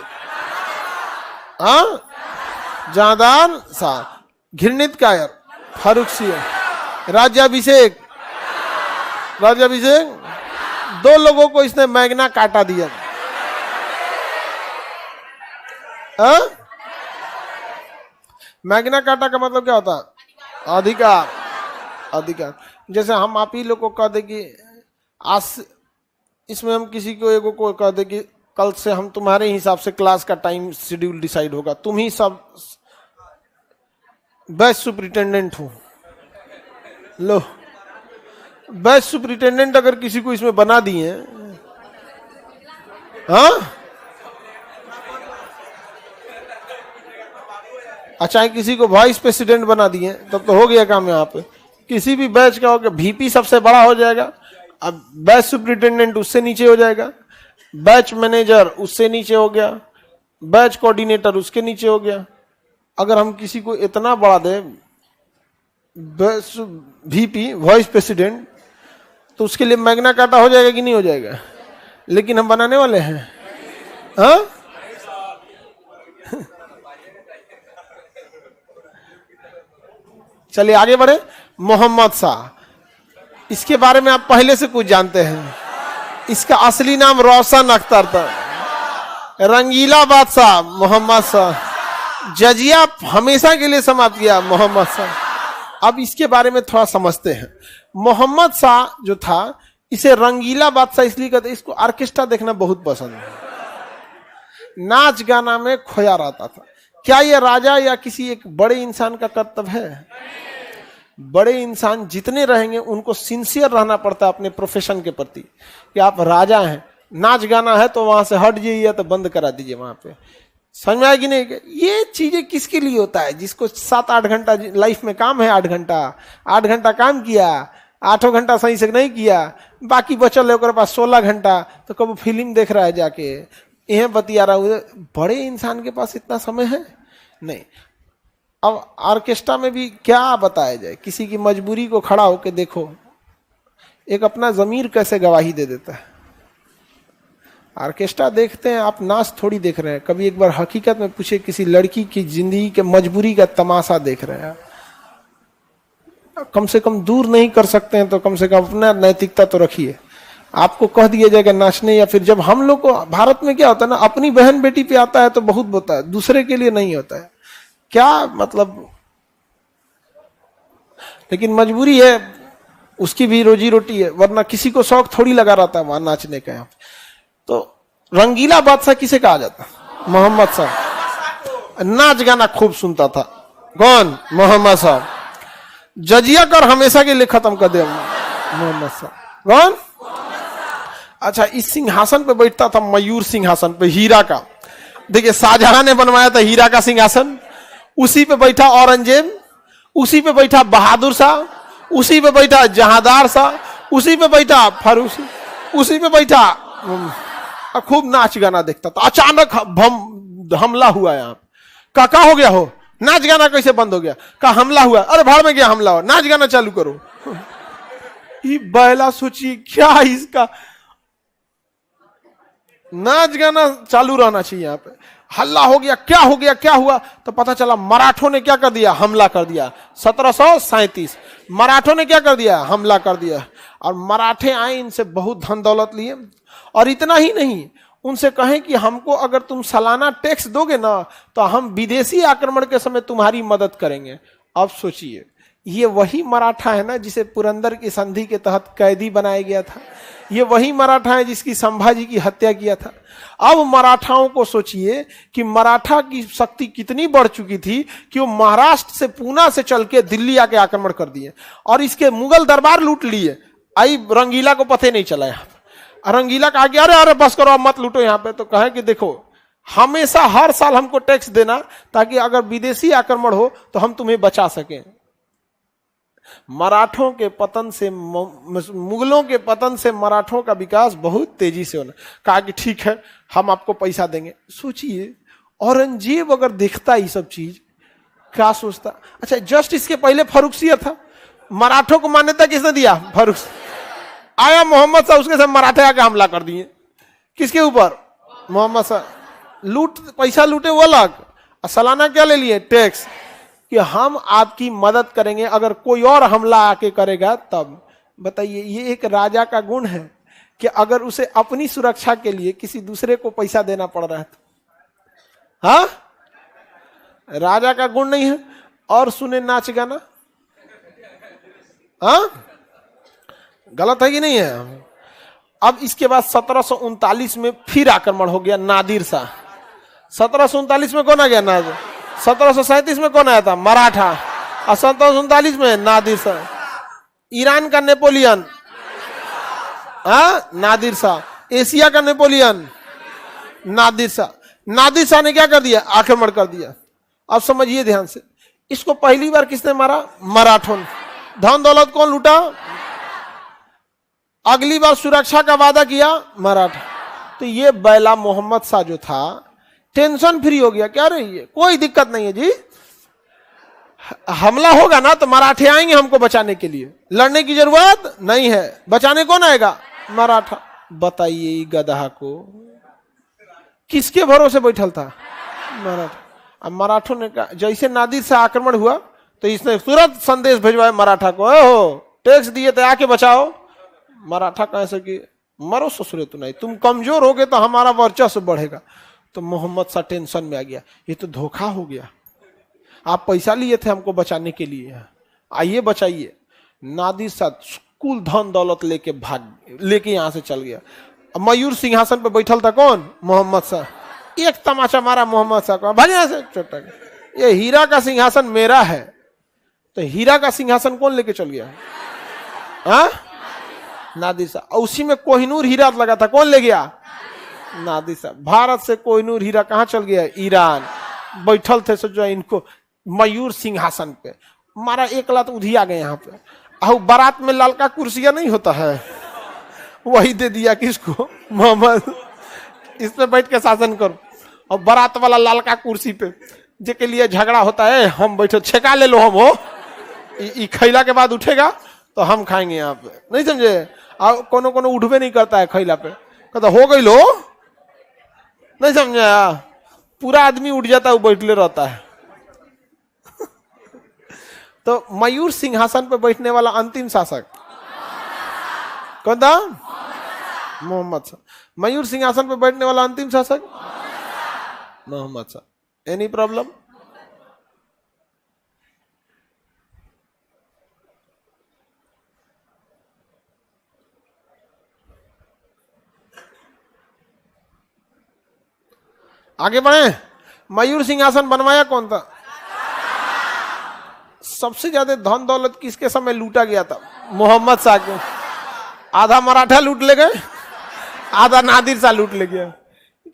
हाँ, जादान सा। घृणित कायर फारूक सियर। राज्याभिषेक 2 लोगों को इसने मैग्ना कार्टा दिया। मैग्ना कार्टा का मतलब क्या होता है? अधिकार। अधिकार। जैसे हम आप ही लोग को कह दे कि आज इसमें हम किसी को एगो को कह दे कि कल से हम तुम्हारे हिसाब से क्लास का टाइम शेड्यूल डिसाइड होगा, तुम ही सब बेस्ट सुपरिटेंडेंट हो। लो, बेस्ट सुपरिटेंडेंट अगर किसी को इसमें बना दिए, हाँ, अच्छा किसी को वाइस प्रेसिडेंट बना दिए, तब तो हो गया काम। यहाँ पे किसी भी बैच का हो गया, VP सबसे बड़ा हो जाएगा, अब बैच सुपरिटेंडेंट उससे नीचे हो जाएगा, बैच मैनेजर उससे नीचे हो गया, बैच कोऑर्डिनेटर उसके नीचे हो गया। अगर हम किसी को इतना बढ़ा दे बैच VP वाइस प्रेसिडेंट, तो उसके लिए मैग्ना कार्टा हो जाएगा कि नहीं हो जाएगा? लेकिन हम बनाने वाले हैं, हाँ? चलिए आगे बढ़े। मोहम्मद शाह, इसके बारे में आप पहले से कुछ जानते हैं। इसका असली नाम रोशन अख्तर था। रंगीला बादशाह मोहम्मद शाह, जजिया हमेशा के लिए समाप्त किया मोहम्मद शाह। अब इसके बारे में थोड़ा समझते हैं। मोहम्मद शाह जो था, इसे रंगीला बादशाह इसलिए कहते, इसको ऑर्केस्ट्रा देखना बहुत पसंद है, नाच गाना में खोया रहता था। क्या यह राजा या किसी एक बड़े इंसान का कर्तव्य है? बड़े इंसान जितने रहेंगे उनको सिंसियर रहना पड़ता है अपने प्रोफेशन के प्रति, कि आप राजा हैं, नाच गाना है तो वहां से हट जाइए, तो बंद करा दीजिए वहां पे। समझ में आएगी नहीं? ये चीजें किसके लिए होता है? जिसको 7-8 घंटा लाइफ में काम है, 8 घंटा काम किया, 8 घंटा सही से नहीं किया, बाकी बचल है ओकर पास 16 घंटा, तो कब फिल्म देख रहा है जाके, यह बतिया रहा हूं। बड़े इंसान के पास इतना समय है नहीं। अब ऑर्केस्ट्रा में भी क्या बताया जाए, किसी की मजबूरी को खड़ा होकर देखो, एक अपना जमीर कैसे गवाही दे देता है। ऑर्केस्ट्रा देखते हैं आप, नाच थोड़ी देख रहे हैं। कभी एक बार हकीकत में पूछे, किसी लड़की की जिंदगी के मजबूरी का तमाशा देख रहे हैं। कम से कम दूर नहीं कर सकते हैं तो कम से कम अपना नैतिकता तो रखिए। आपको कह दिया जाएगा नाचने, या फिर जब हम लोग को भारत में क्या होता है ना, अपनी बहन बेटी पे आता है तो बहुत होता है, दूसरे के लिए नहीं होता है। क्या मतलब, लेकिन मजबूरी है, उसकी भी रोजी रोटी है, वरना किसी को शौक थोड़ी लगा रहता है वहां नाचने का। तो रंगीला बादशाह किसे कहा जाता? मोहम्मद शाह। नाच गाना खूब सुनता था। कौन? मोहम्मद शाह। जजिया कर हमेशा के लिए खत्म कर दे मोहम्मद शाह। कौन? अच्छा, इस सिंहासन पे बैठता था, मयूर सिंहासन पे, हीरा का। देखिए, शाहजहां ने बनवाया था हीरा का सिंहासन, उसी पे बैठा औरंगजेब, उसी पे बैठा बहादुर शाह, उसी पे बैठा जहांदार शाह, उसी पे बैठा फारूक, उसी पे बैठा। खूब नाच गाना देखता था। अचानक हमला हुआ यहाँ, का हो गया हो, नाच गाना कैसे बंद हो गया? का हमला हुआ। अरे भाड़ में गया हमला हो, नाच गाना चालू करो। ये बैला सोचिए क्या इसका, नाच गाना चालू रहना चाहिए। यहाँ पे हल्ला हो गया, क्या हो गया, क्या हुआ? तो पता चला मराठों ने क्या कर दिया, हमला कर दिया। 1737 मराठों ने क्या कर दिया, हमला कर दिया। और मराठे आए, इनसे बहुत धन दौलत लिए, और इतना ही नहीं, उनसे कहें कि हमको अगर तुम सालाना टैक्स दोगे ना, तो हम विदेशी आक्रमण के समय तुम्हारी मदद करेंगे। अब सोचिए, ये वही मराठा है ना जिसे पुरंदर की संधि के तहत कैदी बनाया गया था। ये वही मराठा है जिसकी संभाजी की हत्या किया था। अब मराठाओं को सोचिए कि मराठा की शक्ति कितनी बढ़ चुकी थी कि वो महाराष्ट्र से, पूना से चल के दिल्ली आके आक्रमण कर दिए, और इसके मुगल दरबार लूट लिए। आई रंगीला को पता नहीं चला। यहाँ पर रंगीला कहा कि अरे अरे बस करो, अब मत लूटो यहाँ पे। तो कहे कि देखो, हमेशा हर साल हमको टैक्स देना, ताकि अगर विदेशी आक्रमण हो तो हम तुम्हें बचा सकें। मराठों के पतन से, मुगलों के पतन से मराठों का विकास बहुत तेजी से होना। कहा कि ठीक है, हम आपको पैसा देंगे। सोचिए, औरंगजेब अगर देखता ये सब चीज, क्या सोचता? अच्छा, जस्ट इसके पहले फर्रुखसियत था, मराठों को मान्यता किसने दिया? फर्रुख। आया मोहम्मद शाह, उसके साथ मराठे आके हमला कर दिए। किसके ऊपर? मोहम्मद शाह। लूट, पैसा लूटे वो अलग, सालाना क्या ले लिए? टैक्स, कि हम आपकी मदद करेंगे अगर कोई और हमला आके करेगा तब। बताइए, ये एक राजा का गुण है कि अगर उसे अपनी सुरक्षा के लिए किसी दूसरे को पैसा देना पड़ रहा है तो, हाँ, राजा का गुण नहीं है। और सुने नाच गाना, हाँ, गलत है कि नहीं है? अब इसके बाद 1739 में फिर आक्रमण हो गया नादिर शाह। 1739 में कौन आ गया? नादिर। 1737 में कौन आया था? मराठा। और 1739 में नादिर शाह। ईरान का नेपोलियन, हाँ, नादिर शाह। एशिया का नेपोलियन, नादिर शाह। नादिर शाह ने क्या कर दिया? आक्रमण कर दिया। अब समझिए ध्यान से, इसको पहली बार किसने मारा? मराठों ने। धन दौलत कौन लूटा? अगली बार सुरक्षा का वादा किया मराठा। तो ये बैला मोहम्मद शाह जो था टेंशन फ्री हो गया, क्या रही है, कोई दिक्कत नहीं है जी, हमला होगा ना तो मराठे आएंगे हमको बचाने के लिए, लड़ने की जरूरत नहीं है। बचाने कौन आएगा? मराठा। बताइए गधा को किसके भरोसे बैठल था? मराठा। अब मराठों ने कहा, जैसे नादिर से आक्रमण हुआ तो इसने तुरंत संदेश भेजवाया मराठा को, हो टैक्स दिए थे आके बचाओ। मराठा कैसे कि मरो ससुरे तो नहीं, तुम कमजोर हो गए तो हमारा वर्चस्व बढ़ेगा। तो मोहम्मद शाह टेंशन में आ गया, ये तो धोखा हो गया, आप पैसा लिए थे हमको बचाने के लिए, आइए बचाइए। नादिर शाह कुल धन दौलत लेके यहां से चल गया। मयूर सिंहासन पे बैठल था कौन? मोहम्मद शाह। एक तमाचा मारा मोहम्मद शाह को, भाग यहां से, चोटा। ये हीरा का सिंहासन मेरा है। तो हीरा का सिंहासन कौन लेके चल गया? हाँ, नादिर शाह। उसी में कोहिनूर हीरा लगा था, कौन ले गया? नादिर शाह। भारत से कोहिनूर हीरा कहां चल गया? ईरान। बैठल थे जो इनको मयूर सिंहासन पे मारा, एक लात उधी आ गए यहाँ पे। और बारात में लाल का कुर्सियां नहीं होता है, वही दे दिया किसको? मोहम्मद, इस पे बैठ के शासन करो। और बारात वाला लाल का कुर्सी पे जेके लिए झगड़ा होता है, हम बैठो, छेका ले लो हम, हो खैला के बाद उठेगा तो हम खाएंगे यहाँ पे, नहीं समझे? और कोनो कोनो उठबे नहीं करता है खैला पे, कहता हो गई लो, नहीं समझे? पूरा आदमी उठ जाता है, वो बैठले रहता है। तो मयूर सिंहासन पे बैठने वाला अंतिम शासक कौन था? मोहम्मद शाह। मयूर सिंहासन पे बैठने वाला अंतिम शासक मोहम्मद शाह। Any problem? आगे बढ़े। मयूर सिंहासन बनवाया कौन था? सबसे ज्यादा धन दौलत किसके समय लूटा गया था? मोहम्मद शाह के। आधा मराठा लूट ले गए, आधा नादिर शाह लूट ले गया।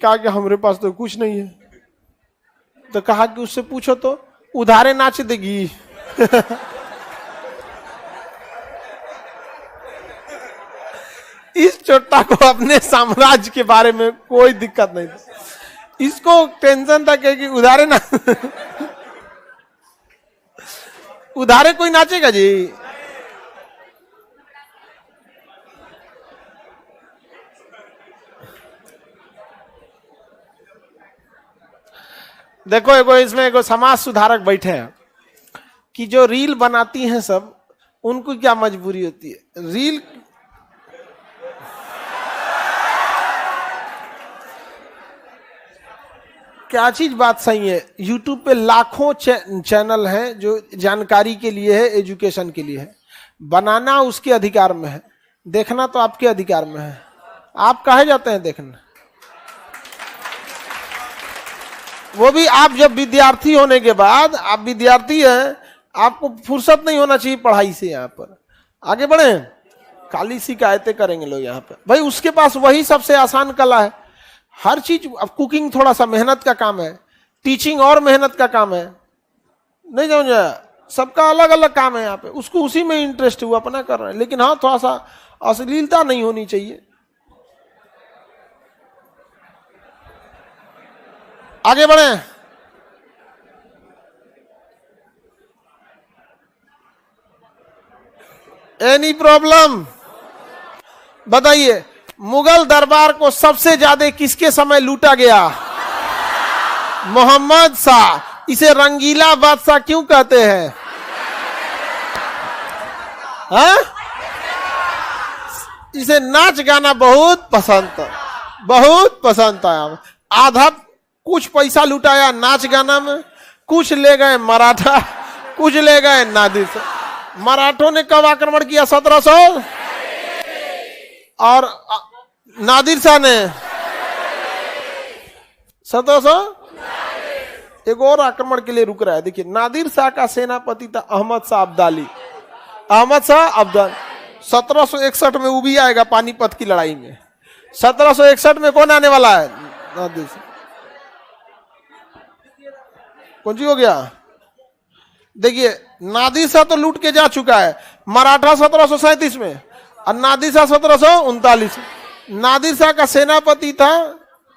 कहा कि हमारे पास तो कुछ नहीं है। तो कहा कि उससे पूछो तो उधारे नाच देगी। इस चोटा को अपने साम्राज्य के बारे में कोई दिक्कत नहीं था, इसको टेंशन था कि उधारे ना उधारे कोई नाचेगा जी? देखो एगो इसमें एगो समाज सुधारक बैठे हैं कि जो रील बनाती हैं सब, उनको क्या मजबूरी होती है? रील क्या चीज बात सही है? यूट्यूब पे लाखों चैनल हैं जो जानकारी के लिए है, एजुकेशन के लिए है। बनाना उसके अधिकार में है, देखना तो आपके अधिकार में है। आप कहे जाते हैं देखना? वो भी आप जब विद्यार्थी होने के बाद, आप विद्यार्थी हैं, आपको फुर्सत नहीं होना चाहिए पढ़ाई से। यहाँ पर आगे बढ़े, काली शिकायतें करेंगे लोग यहाँ पर। भाई उसके पास वही सबसे आसान कला है। हर चीज, अब कुकिंग थोड़ा सा मेहनत का काम है, टीचिंग और मेहनत का काम है, नहीं समझा? सबका अलग अलग काम है यहाँ पे। उसको उसी में इंटरेस्ट हुआ, अपना कर रहे हैं। लेकिन हाँ, थोड़ा सा अश्लीलता नहीं होनी चाहिए। आगे बढ़े। Any problem? बताइए, मुगल दरबार को सबसे ज्यादा किसके समय लूटा गया? मोहम्मद शाह। इसे रंगीला बादशाह क्यों कहते हैं? हाँ? इसे नाच गाना बहुत पसंद था, बहुत पसंद था। आधा कुछ पैसा लुटाया नाच गाना में, कुछ ले गए मराठा, कुछ ले गए नादिर शाह। मराठों ने कब आक्रमण किया? 1700। और नादिर शाह ने 1700। एक और आक्रमण के लिए रुक रहा है। देखिए, नादिर शाह का सेनापति था अहमद शाह अब्दाली। अहमद शाह अब्दाली 1761 में वो भी आएगा पानीपत की लड़ाई में। 1761 में कौन आने वाला है? नादिर शाह। कौन सी हो गया? देखिए, नादिर शाह तो लूट के जा चुका है। मराठा 1737 में और नादिर शाह 1739। नादिर शाह का सेनापति था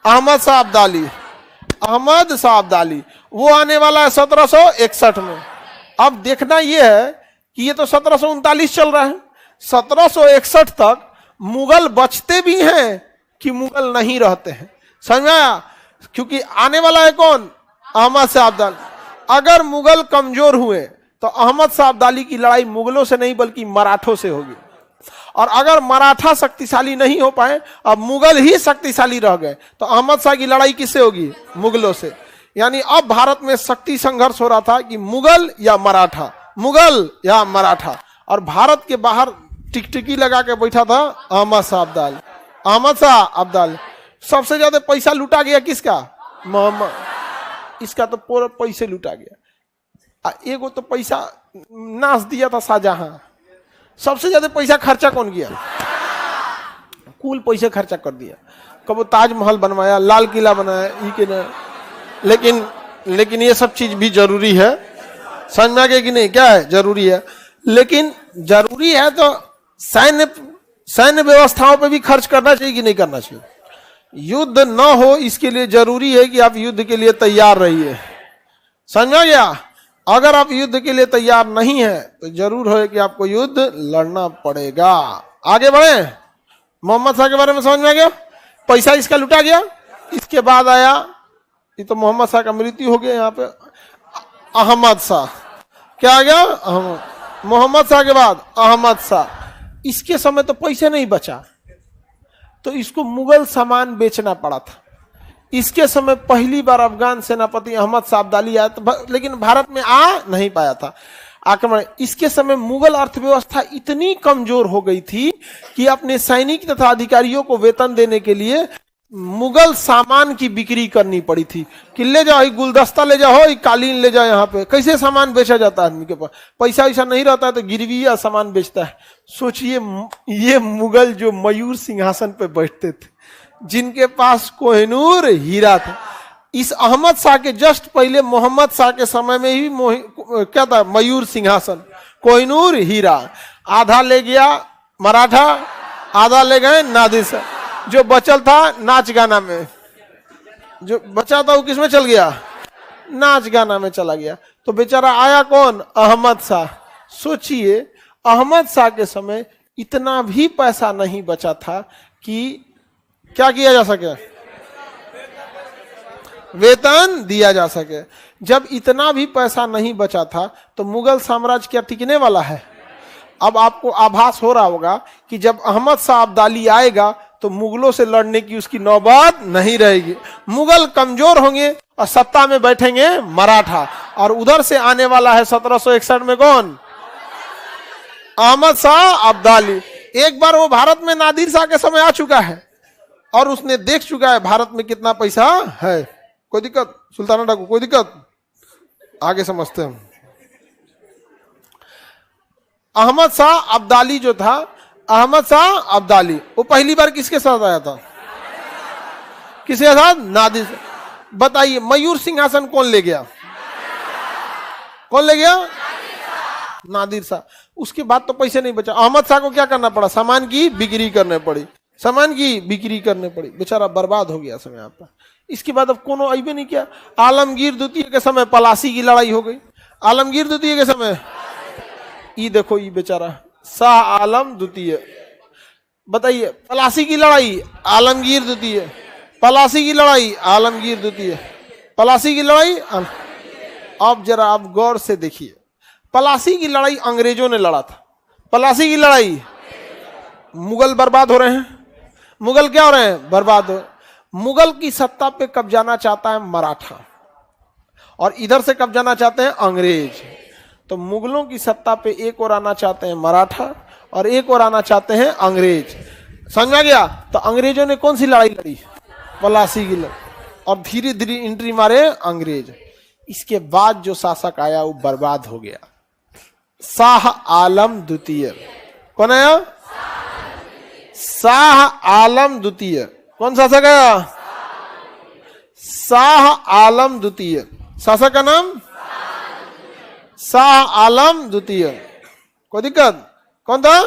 अहमद शाह अब्दाली। अहमद शाह अब्दाली वो आने वाला है 1761 में। अब देखना यह है कि ये तो 1739 चल रहा है, 1761 तक मुगल बचते भी हैं कि मुगल नहीं रहते हैं। समझ में आया? क्योंकि आने वाला है कौन? अहमद शाह अब्दाली। अगर मुगल कमजोर हुए तो अहमद शाह अब्दाली की लड़ाई मुगलों से नहीं बल्कि मराठों से होगी। और अगर मराठा शक्तिशाली नहीं हो पाए, अब मुगल ही शक्तिशाली रह गए, तो अहमद शाह की लड़ाई किससे होगी? मुगलों से। यानी अब भारत में शक्ति संघर्ष हो रहा था कि मुगल या मराठा, मुगल या मराठा। और भारत के बाहर टिकटिकी लगा के बैठा था अहमद शाह अब्दाली। अहमद शाह अब्दाली सबसे ज्यादा पैसा लूटा गया किसका? मोहम्मद। इसका तो पूरा पैसे लूटा गया। एगो तो पैसा नाश दिया था शाहजहां। सबसे ज्यादा पैसा खर्चा कौन किया? कुल पैसे खर्चा कर दिया। कब ताजमहल बनवाया, लाल किला बनाया, ये के ना। लेकिन ये सब चीज भी जरूरी है। समझ में आ गया कि नहीं? क्या है? जरूरी है। लेकिन जरूरी है तो सैन्य व्यवस्थाओं पे भी खर्च करना चाहिए कि नहीं करना चाहिए? युद्ध न हो इसके लिए जरूरी है कि आप युद्ध के लिए तैयार रहिए। समझ में आ गया? अगर आप युद्ध के लिए तैयार नहीं है तो जरूर है कि आपको युद्ध लड़ना पड़ेगा। आगे बढ़े। मोहम्मद शाह के बारे में समझ में आ गया? पैसा इसका लुटा गया। इसके बाद आया, ये तो मोहम्मद शाह का मृत्यु हो गया। यहाँ पे अहमद शाह। क्या आ गया? अहमद। मोहम्मद शाह के बाद अहमद शाह। इसके समय तो पैसे नहीं बचा तो इसको मुगल सामान बेचना पड़ा था। इसके समय पहली बार अफगान सेनापति अहमद शाह अब्दाली आया तो, लेकिन भारत में आ नहीं पाया था आक्रमण। इसके समय मुगल अर्थव्यवस्था इतनी कमजोर हो गई थी कि अपने सैनिक तथा अधिकारियों को वेतन देने के लिए मुगल सामान की बिक्री करनी पड़ी थी। कि ले जाओ, गुलदस्ता ले जाओ, कालीन ले जाओ। यहाँ पे कैसे सामान बेचा जाता है? आदमी के पास पैसा वैसा नहीं रहता है तो गिरवी या सामान बेचता है। सोचिए, ये मुगल जो मयूर सिंहासन पे बैठते थे, जिनके पास कोहिनूर हीरा था। इस अहमद शाह के जस्ट पहले मोहम्मद शाह के समय में ही क्या था? मयूर सिंहासन, कोहिनूर हीरा। आधा ले गया मराठा, आधा ले गए नादिर शाह। जो बचल था नाच गाना में, जो बचा था वो किस में चल गया? नाच गाना में चला गया। तो बेचारा आया कौन? अहमद शाह। सोचिए, अहमद शाह के समय इतना भी पैसा नहीं बचा था कि क्या किया जा सके? वेतन दिया जा सके। जब इतना भी पैसा नहीं बचा था तो मुगल साम्राज्य क्या टिकने वाला है? अब आपको आभास हो रहा होगा कि जब अहमद शाह अब्दाली आएगा तो मुगलों से लड़ने की उसकी नौबत नहीं रहेगी। मुगल कमजोर होंगे और सत्ता में बैठेंगे मराठा। और उधर से आने वाला है 1761 में कौन? अहमद शाह अब्दाली। एक बार वो भारत में नादिर शाह के समय आ चुका है और उसने देख चुका है भारत में कितना पैसा है। कोई दिक्कत? सुल्ताना डाकू, कोई दिक्कत? आगे समझते हैं। अहमद शाह अब्दाली जो था, अहमद शाह अब्दाली, वो पहली बार किसके साथ आया था? किसके साथ? नादिर शाह। बताइए, मयूर सिंहासन कौन ले गया? कौन ले गया? नादिर शाह। उसके बाद तो पैसे नहीं बचा। अहमद शाह को क्या करना पड़ा? सामान की बिक्री करने पड़ी। सामान की बिक्री करने पड़ी। बेचारा बर्बाद हो गया समय यहाँ पर। इसके बाद अब कोनो अइबे नहीं किया। आलमगीर द्वितीय के समय पलासी की लड़ाई हो गई। आलमगीर द्वितीय के समय ये देखो, ये बेचारा शाह आलम द्वितीय। बताइए, पलासी की लड़ाई आलमगीर द्वितीय, पलासी की लड़ाई आलमगीर द्वितीय, पलासी की लड़ाई। अब जरा आप गौर से देखिए, पलासी की लड़ाई अंग्रेजों ने लड़ा था। पलासी की लड़ाई मुगल बर्बाद हो रहे हैं। मुगल क्या हो रहे हैं? बर्बाद हो। मुगल की सत्ता पे कब्जाना चाहता है मराठा और इधर से कब्जाना चाहते हैं अंग्रेज। तो मुगलों की सत्ता पे एक और आना चाहते हैं मराठा और एक और आना चाहते हैं अंग्रेज। समझ में आ गया? तो अंग्रेजों ने कौन सी लड़ाई लड़ी? पलासी की लड़ाई, और धीरे धीरे एंट्री मारे अंग्रेज। इसके बाद जो शासक आया वो बर्बाद हो गया, शाह आलम द्वितीय। कौन आया? शाह आलम द्वितीय। कौन शासक आया? शाह आलम द्वितीय। शासक का नाम शाह आलम द्वितीय। कोई दिक्कत? कौन था?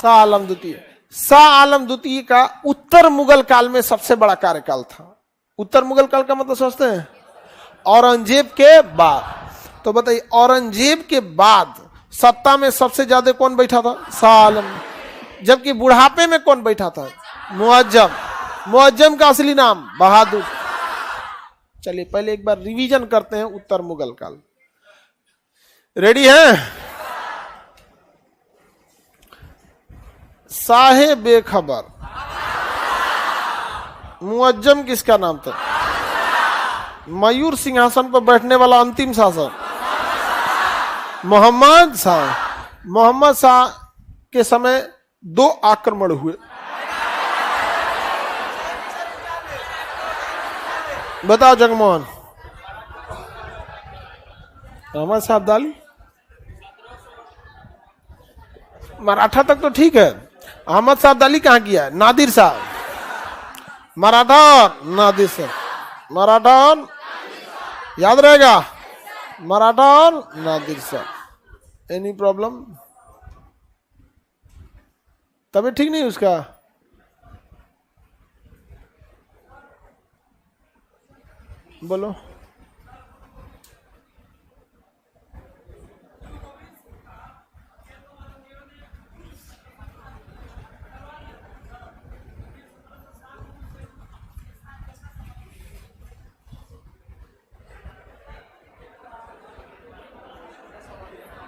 शाह आलम द्वितीय। शाह आलम द्वितीय का उत्तर मुगल काल में सबसे बड़ा कार्यकाल था। उत्तर मुगल काल का मतलब समझते हैं? औरंगजेब के बाद। तो बताइए, औरंगजेब के बाद सत्ता में सबसे ज्यादा कौन बैठा था? शाह आलम। जबकि बुढ़ापे में कौन बैठा था? मुअज्जम। मुअज्जम का असली नाम बहादुर। चलिए पहले एक बार रिवीजन करते हैं उत्तर मुगल काल। रेडी हैं? साहे बेखबर। मुअज्जम किसका नाम था? मयूर सिंहासन पर बैठने वाला अंतिम शासक मोहम्मद शाह। मोहम्मद शाह के समय 2 आक्रमण हुए। बताओ जगमोहन। मोहम्मद शाह अब्दाली मराठा तक तो ठीक है। अहमद शाह अब्दाली कहां किया है? नादिर शाह। मराठा और नादिर शाह। मराठा और, याद रहेगा, मराठा और नादिर शाह। Any problem? तभी ठीक नहीं उसका? बोलो।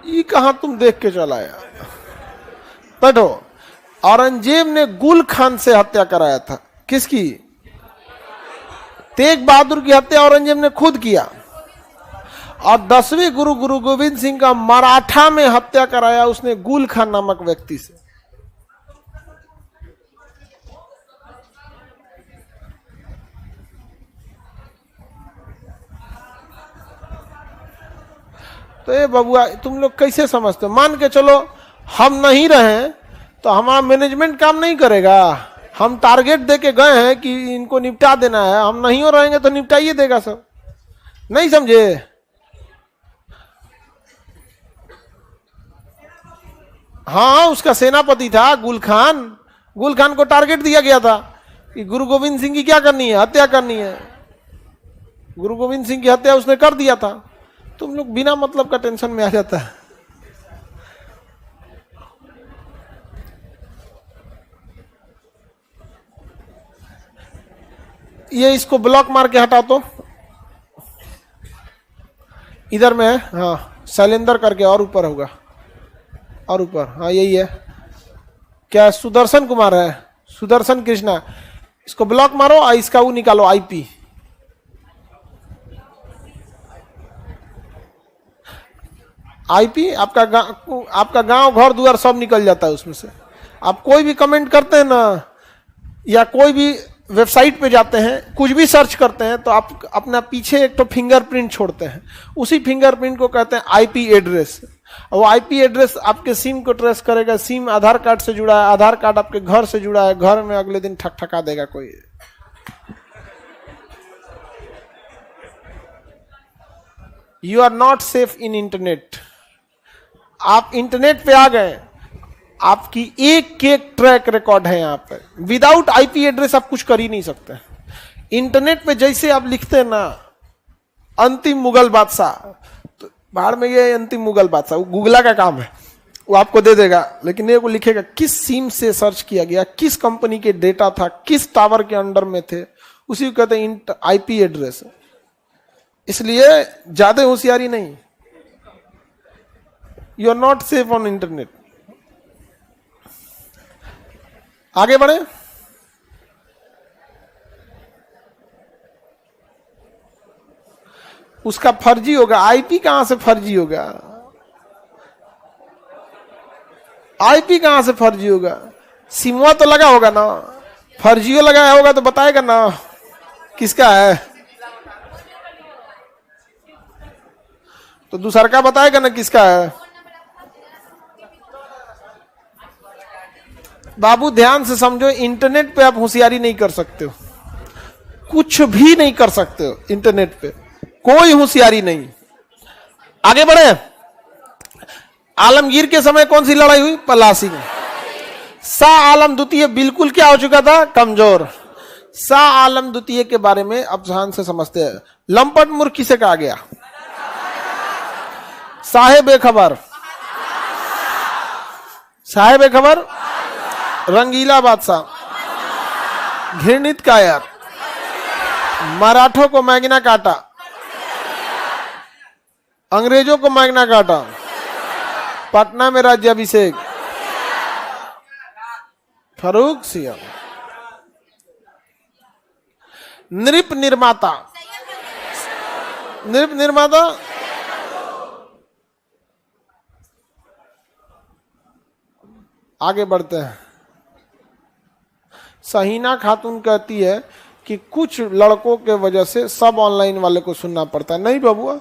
ये कहां तुम देख के चलाया? बैठो। औरंगजेब ने गुल खान से हत्या कराया था। किसकी? तेग बहादुर की हत्या औरंगजेब ने खुद किया। और 10वें गुरु गोविंद सिंह का मराठा में हत्या कराया उसने गुल खान नामक व्यक्ति से। तो ये बबुआ तुम लोग कैसे समझते हो? मान के चलो हम नहीं रहे तो हमारा मैनेजमेंट काम नहीं करेगा। हम टारगेट दे के गए हैं कि इनको निपटा देना है, हम नहीं हो रहेंगे तो निपटाइए देगा सब। नहीं समझे? हाँ, उसका सेनापति था गुल खान। गुल खान को टारगेट दिया गया था कि गुरु गोविंद सिंह की क्या करनी है? हत्या करनी है। गुरु गोविंद सिंह की हत्या उसने कर दिया था। तुम लोग बिना मतलब का टेंशन में आ जाता है। ये इसको ब्लॉक मार के हटा तो इधर में है। हाँ, शैलेंद्र करके और ऊपर होगा, और ऊपर। हाँ यही है। क्या सुदर्शन कुमार है? सुदर्शन कृष्णा। इसको ब्लॉक मारो और इसका वो निकालो, आईपी। आईपी आपका गांव घर द्वार सब निकल जाता है उसमें से। आप कोई भी कमेंट करते हैं ना, या कोई भी वेबसाइट पे जाते हैं, कुछ भी सर्च करते हैं, तो आप अपना पीछे एक तो फिंगरप्रिंट छोड़ते हैं। उसी फिंगरप्रिंट को कहते हैं आईपी एड्रेस। वो आईपी एड्रेस आपके सिम को ट्रेस करेगा। सिम आधार कार्ड से जुड़ा है, आधार कार्ड आपके घर से जुड़ा है, घर में अगले दिन ठकठका देगा कोई। You are not safe in internet. आप इंटरनेट पे आ गए, आपकी एक एक ट्रैक रिकॉर्ड है यहाँ पे। विदाउट आईपी एड्रेस आप कुछ कर ही नहीं सकते। इंटरनेट पे जैसे आप लिखते हैं ना अंतिम मुगल बादशाह, तो बाहर में ये अंतिम मुगल बादशाह, वो गूगला का काम है, वो आपको दे देगा। लेकिन ये को लिखेगा किस सिम से सर्च किया गया, किस कंपनी के डेटा था, किस टावर के अंडर में थे, उसी को कहते हैं आईपी एड्रेस। इसलिए ज्यादा होशियारी नहीं। You are not safe on internet. आगे बढ़े। उसका फर्जी होगा। आईपी कहां से फर्जी होगा? आईपी कहां से फर्जी होगा? सिमवा तो लगा होगा ना, फर्जियो लगाया होगा तो बताएगा ना किसका है, तो दूसरा का बताएगा ना किसका है। बाबू ध्यान से समझो, इंटरनेट पे आप होशियारी नहीं कर सकते हो, कुछ भी नहीं कर सकते हो इंटरनेट पे, कोई होशियारी नहीं। आगे बढ़े। आलमगीर के समय कौन सी लड़ाई हुई? पलासी में। शाह आलम द्वितीय बिल्कुल क्या हो चुका था? कमजोर। शाह आलम द्वितीय के बारे में अब ध्यान से समझते हैं। लंपट मूर्ख किसे कहा गया? साहे बेखबर, साहे बेखबर, रंगीला बादशाह, घृणित कायर, मराठों को मैग्ना काटा, अंग्रेजों को मैग्ना काटा, पटना में राज्याभिषेक, फारूक सियाह, नृप निर्माता, नृप निर्माता, आगे बढ़ते हैं। सहीना खातून कहती है कि कुछ लड़कों के वजह से सब ऑनलाइन वाले को सुनना पड़ता है। नहीं बबुआ,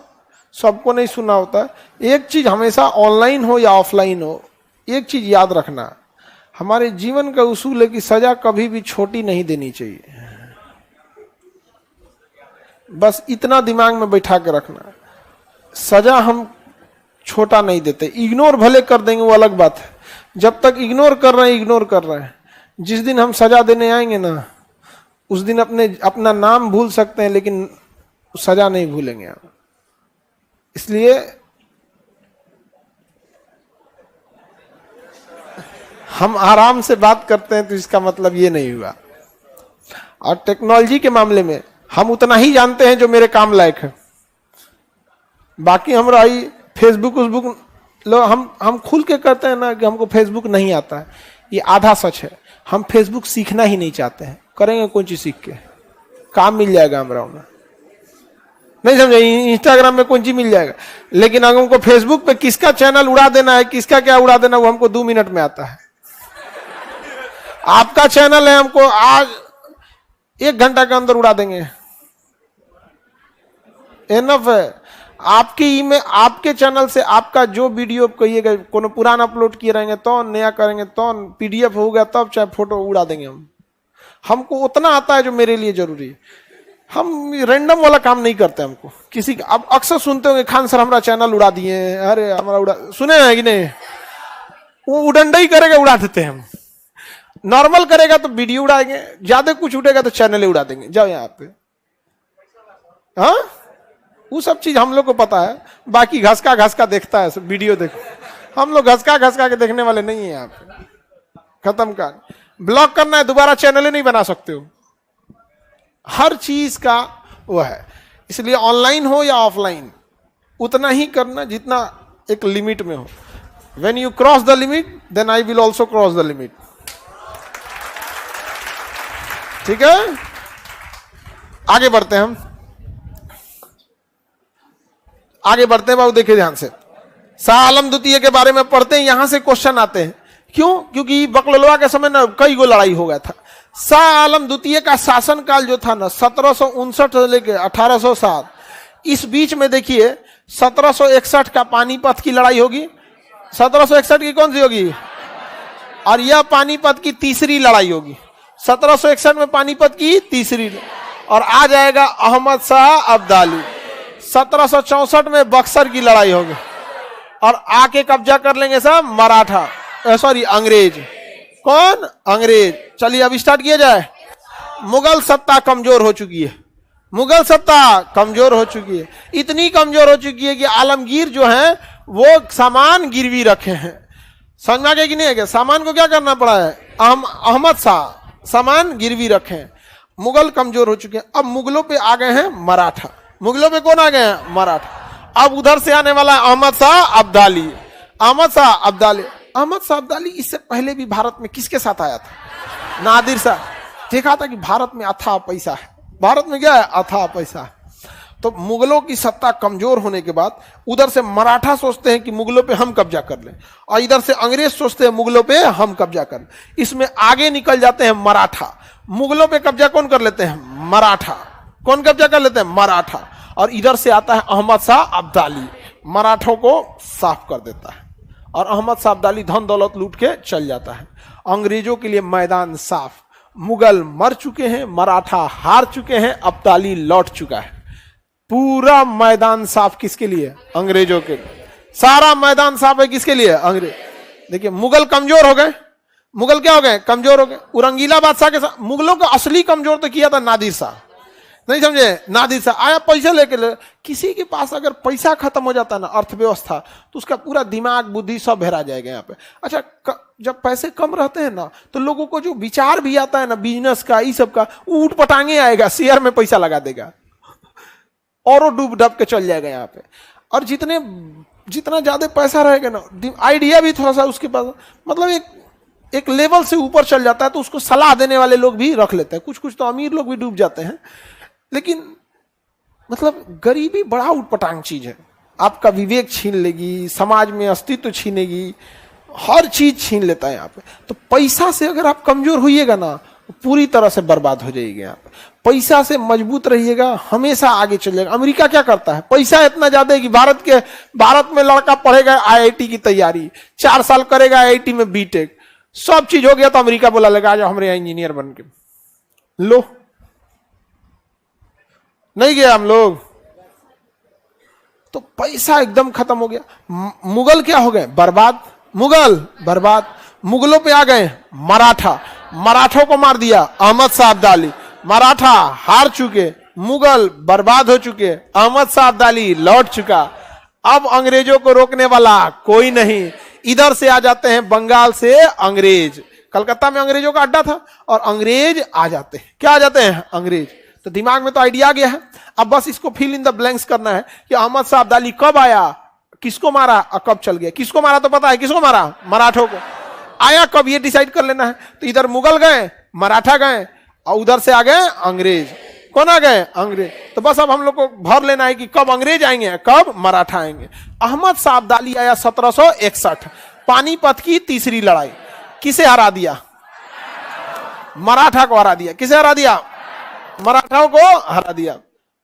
सबको नहीं सुनना होता है। एक चीज हमेशा ऑनलाइन हो या ऑफलाइन हो, एक चीज याद रखना, हमारे जीवन का उसूल है कि सजा कभी भी छोटी नहीं देनी चाहिए। बस इतना दिमाग में बैठा के रखना, सजा हम छोटा नहीं देते। इग्नोर भले कर देंगे वो अलग बात है, जब तक इग्नोर कर रहे हैं इग्नोर कर रहे हैं। जिस दिन हम सजा देने आएंगे ना, उस दिन अपना नाम भूल सकते हैं लेकिन सजा नहीं भूलेंगे आप। इसलिए हम आराम से बात करते हैं तो इसका मतलब ये नहीं हुआ। और टेक्नोलॉजी के मामले में हम उतना ही जानते हैं जो मेरे काम लायक है। बाकी हम रही फेसबुक उसबुक लो, हम खुल के करते हैं ना कि हमको फेसबुक नहीं आता है, ये आधा सच है। हम फेसबुक सीखना ही नहीं चाहते हैं। करेंगे कौन चीज सीख के? काम मिल जाएगा हमरा में, नहीं समझे? इंस्टाग्राम में कौन चीज मिल जाएगा, लेकिन अगर हमको फेसबुक पे किसका चैनल उड़ा देना है, किसका क्या उड़ा देना, वो हमको 2 मिनट में आता है। आपका चैनल है, हमको आज 1 घंटा के अंदर उड़ा देंगे, एनफ है। आपकी ईमेल, आपके चैनल से आपका जो वीडियो कहिएगा, कोनो पुराना अपलोड किए रहेंगे तो, नया करेंगे तो, पीडीएफ हो गया तब, चाहे फोटो उड़ा देंगे हम। हमको उतना आता है जो मेरे लिए जरूरी है। हम रैंडम वाला काम नहीं करते हमको किसी का। अब अक्सर सुनते होंगे खान सर हमारा चैनल उड़ा दिए, अरे हमारा उड़ा, सुने हैं कि नहीं? वो उडंडा ही करेगा, उड़ा देते हैं हम। नॉर्मल करेगा तो वीडियो उड़ाएंगे, ज्यादा कुछ उठेगा तो चैनल ही उड़ा देंगे। जाओ यहाँ पे, हाँ वो सब चीज हम लोग को पता है। बाकी घसका घसका देखता है वीडियो, देखो हम लोग घसका घसका के देखने वाले नहीं है। यहाँ पे खत्म कर, ब्लॉक करना है, दोबारा चैनल ही नहीं बना सकते हो। हर चीज का वो है। इसलिए ऑनलाइन हो या ऑफलाइन उतना ही करना जितना एक लिमिट में हो। When you cross the limit then I will also cross the limit. ठीक है, आगे बढ़ते हैं हम, आगे बढ़ते हैं बाबू, देखिए ध्यान से। शाह आलम द्वितीय के बारे में पढ़ते हैं, यहां से क्वेश्चन आते हैं। क्यों? क्योंकि बकलवा के समय ना कई गो लड़ाई हो गया था। शाह आलम द्वितीय का शासनकाल जो था ना 1759 से लेकर 1807, इस बीच में देखिए 1761 का पानीपत की लड़ाई होगी। 1761 की कौन सी होगी? और यह पानीपत की तीसरी लड़ाई होगी। 1761 में पानीपत की तीसरी, और आ जाएगा अहमद शाह अब्दाली। 1764 में बक्सर की लड़ाई होगी और आके कब्जा कर लेंगे सब मराठा, सॉरी अंग्रेज। कौन? अंग्रेज। चलिए अब स्टार्ट किया जाए। मुगल सत्ता कमजोर हो चुकी है, मुगल सत्ता कमजोर हो चुकी है। इतनी कमजोर हो चुकी है कि आलमगीर जो है वो सामान गिरवी रखे हैं। समझ में आ गया कि नहीं आ गया? सामान को क्या करना पड़ा है? अहमद शाह सामान गिरवी रखे हैं। मुगल कमजोर हो चुके हैं। अब मुगलों पे आ गए हैं मराठा। मुगलों पे कौन आ गए हैं? मराठा। अब उधर से आने वाला अहमद शाह अब्दाली। अहमद शाह अब्दाली, अहमद शाह अब्दाली इससे पहले भी भारत में किसके साथ आया था? नादिर शाह। देखा था कि भारत में अथाह पैसा है। भारत में क्या है? अथाह पैसा है। तो मुगलों की सत्ता कमजोर होने के बाद उधर से मराठा सोचते हैं कि मुगलों पे हम कब्जा कर लें, और इधर से अंग्रेज सोचते हैं मुगलों पे हम कब्जा कर लें। इसमें आगे निकल जाते हैं मराठा। मुगलों पे कब्जा कौन कर लेते हैं? मराठा। कौन कब्जा कर लेते हैं? मराठा। और इधर से आता है अहमद शाह अब्दाली, मराठों को साफ कर देता है, और अहमद शाह अब्दाली धन दौलत लूट के चल जाता है। अंग्रेजों के लिए मैदान साफ। मुगल मर चुके हैं, मराठा हार चुके हैं, अब्दाली लौट चुका है। पूरा मैदान साफ किसके लिए? अंग्रेजों के लिए। सारा मैदान साफ है किसके लिए? अंग्रेज। देखिए मुगल कमजोर हो गए। मुगल क्या हो गए? कमजोर हो गए। औरंगीला बादशाह के साथ मुगलों का असली कमजोर तो किया था नादिर शाह, नहीं समझे? नादिर शाह आया पैसे लेके किसी के पास अगर पैसा खत्म हो जाता है ना, अर्थव्यवस्था, तो उसका पूरा दिमाग बुद्धि सब हेरा जाएगा यहाँ पे। अच्छा, जब पैसे कम रहते हैं ना, तो लोगों को जो विचार भी आता है ना बिजनेस का, इस सब का, ऊट पटांगे आएगा, शेयर में पैसा लगा देगा और वो डूब डब के चल जाएगा यहाँ पे। और जितना ज्यादा पैसा रहेगा ना, आइडिया भी थोड़ा सा उसके पास, मतलब एक लेवल से ऊपर चल जाता है, तो उसको सलाह देने वाले लोग भी रख लेते हैं। कुछ कुछ तो अमीर लोग भी डूब जाते हैं। लेकिन मतलब गरीबी बड़ा उटपटांग चीज है, आपका विवेक छीन लेगी, समाज में अस्तित्व छीनेगी, हर चीज छीन लेता है यहाँ पे। तो पैसा से अगर आप कमजोर होइएगा ना, पूरी तरह से बर्बाद हो जाएगी यहाँ पे। पैसा से मजबूत रहिएगा, हमेशा आगे चलेगा। अमेरिका क्या करता है? पैसा इतना ज्यादा है कि भारत में लड़का पढ़ेगा आईआईटी की तैयारी, 4 साल करेगा आईआईटी में बीटेक, सब चीज हो गया तो अमेरिका बोला लगा आज हमारे यहाँ इंजीनियर बन के लो। नहीं गया हम लोग, तो पैसा एकदम खत्म हो गया। मुगल क्या हो गए? बर्बाद। मुगल बर्बाद। मुगलों पे आ गए मराठा, मराठों को मार दिया अहमद शाह अब्दाली, मराठा हार चुके, मुगल बर्बाद हो चुके, अहमद शाह अब्दाली लौट चुका। अब अंग्रेजों को रोकने वाला कोई नहीं। इधर से आ जाते हैं बंगाल से अंग्रेज, कलकत्ता में अंग्रेजों का अड्डा था, और अंग्रेज आ जाते हैं। क्या आ जाते हैं? अंग्रेज। तो दिमाग में तो आइडिया आ गया है, अब बस इसको फिल इन द ब्लैंक्स करना है कि अहमद शाह अब्दाली कब आया, किसको मारा और कब चल गया। किसको मारा तो पता है, किसको मारा? मराठों को। आया कब, ये डिसाइड कर लेना है। तो इधर मुगल गए, मराठा गए, और उधर से आ गए अंग्रेज। कौन आ गए? अंग्रेज। तो बस अब हम लोग को भर लेना है कि कब अंग्रेज आएंगे, कब मराठा आएंगे। अहमद शाह अब्दाली आया 1761, पानीपत की तीसरी लड़ाई। किसे हरा दिया? मराठा को हरा दिया। किसे हरा दिया? मराठाओं को हरा दिया।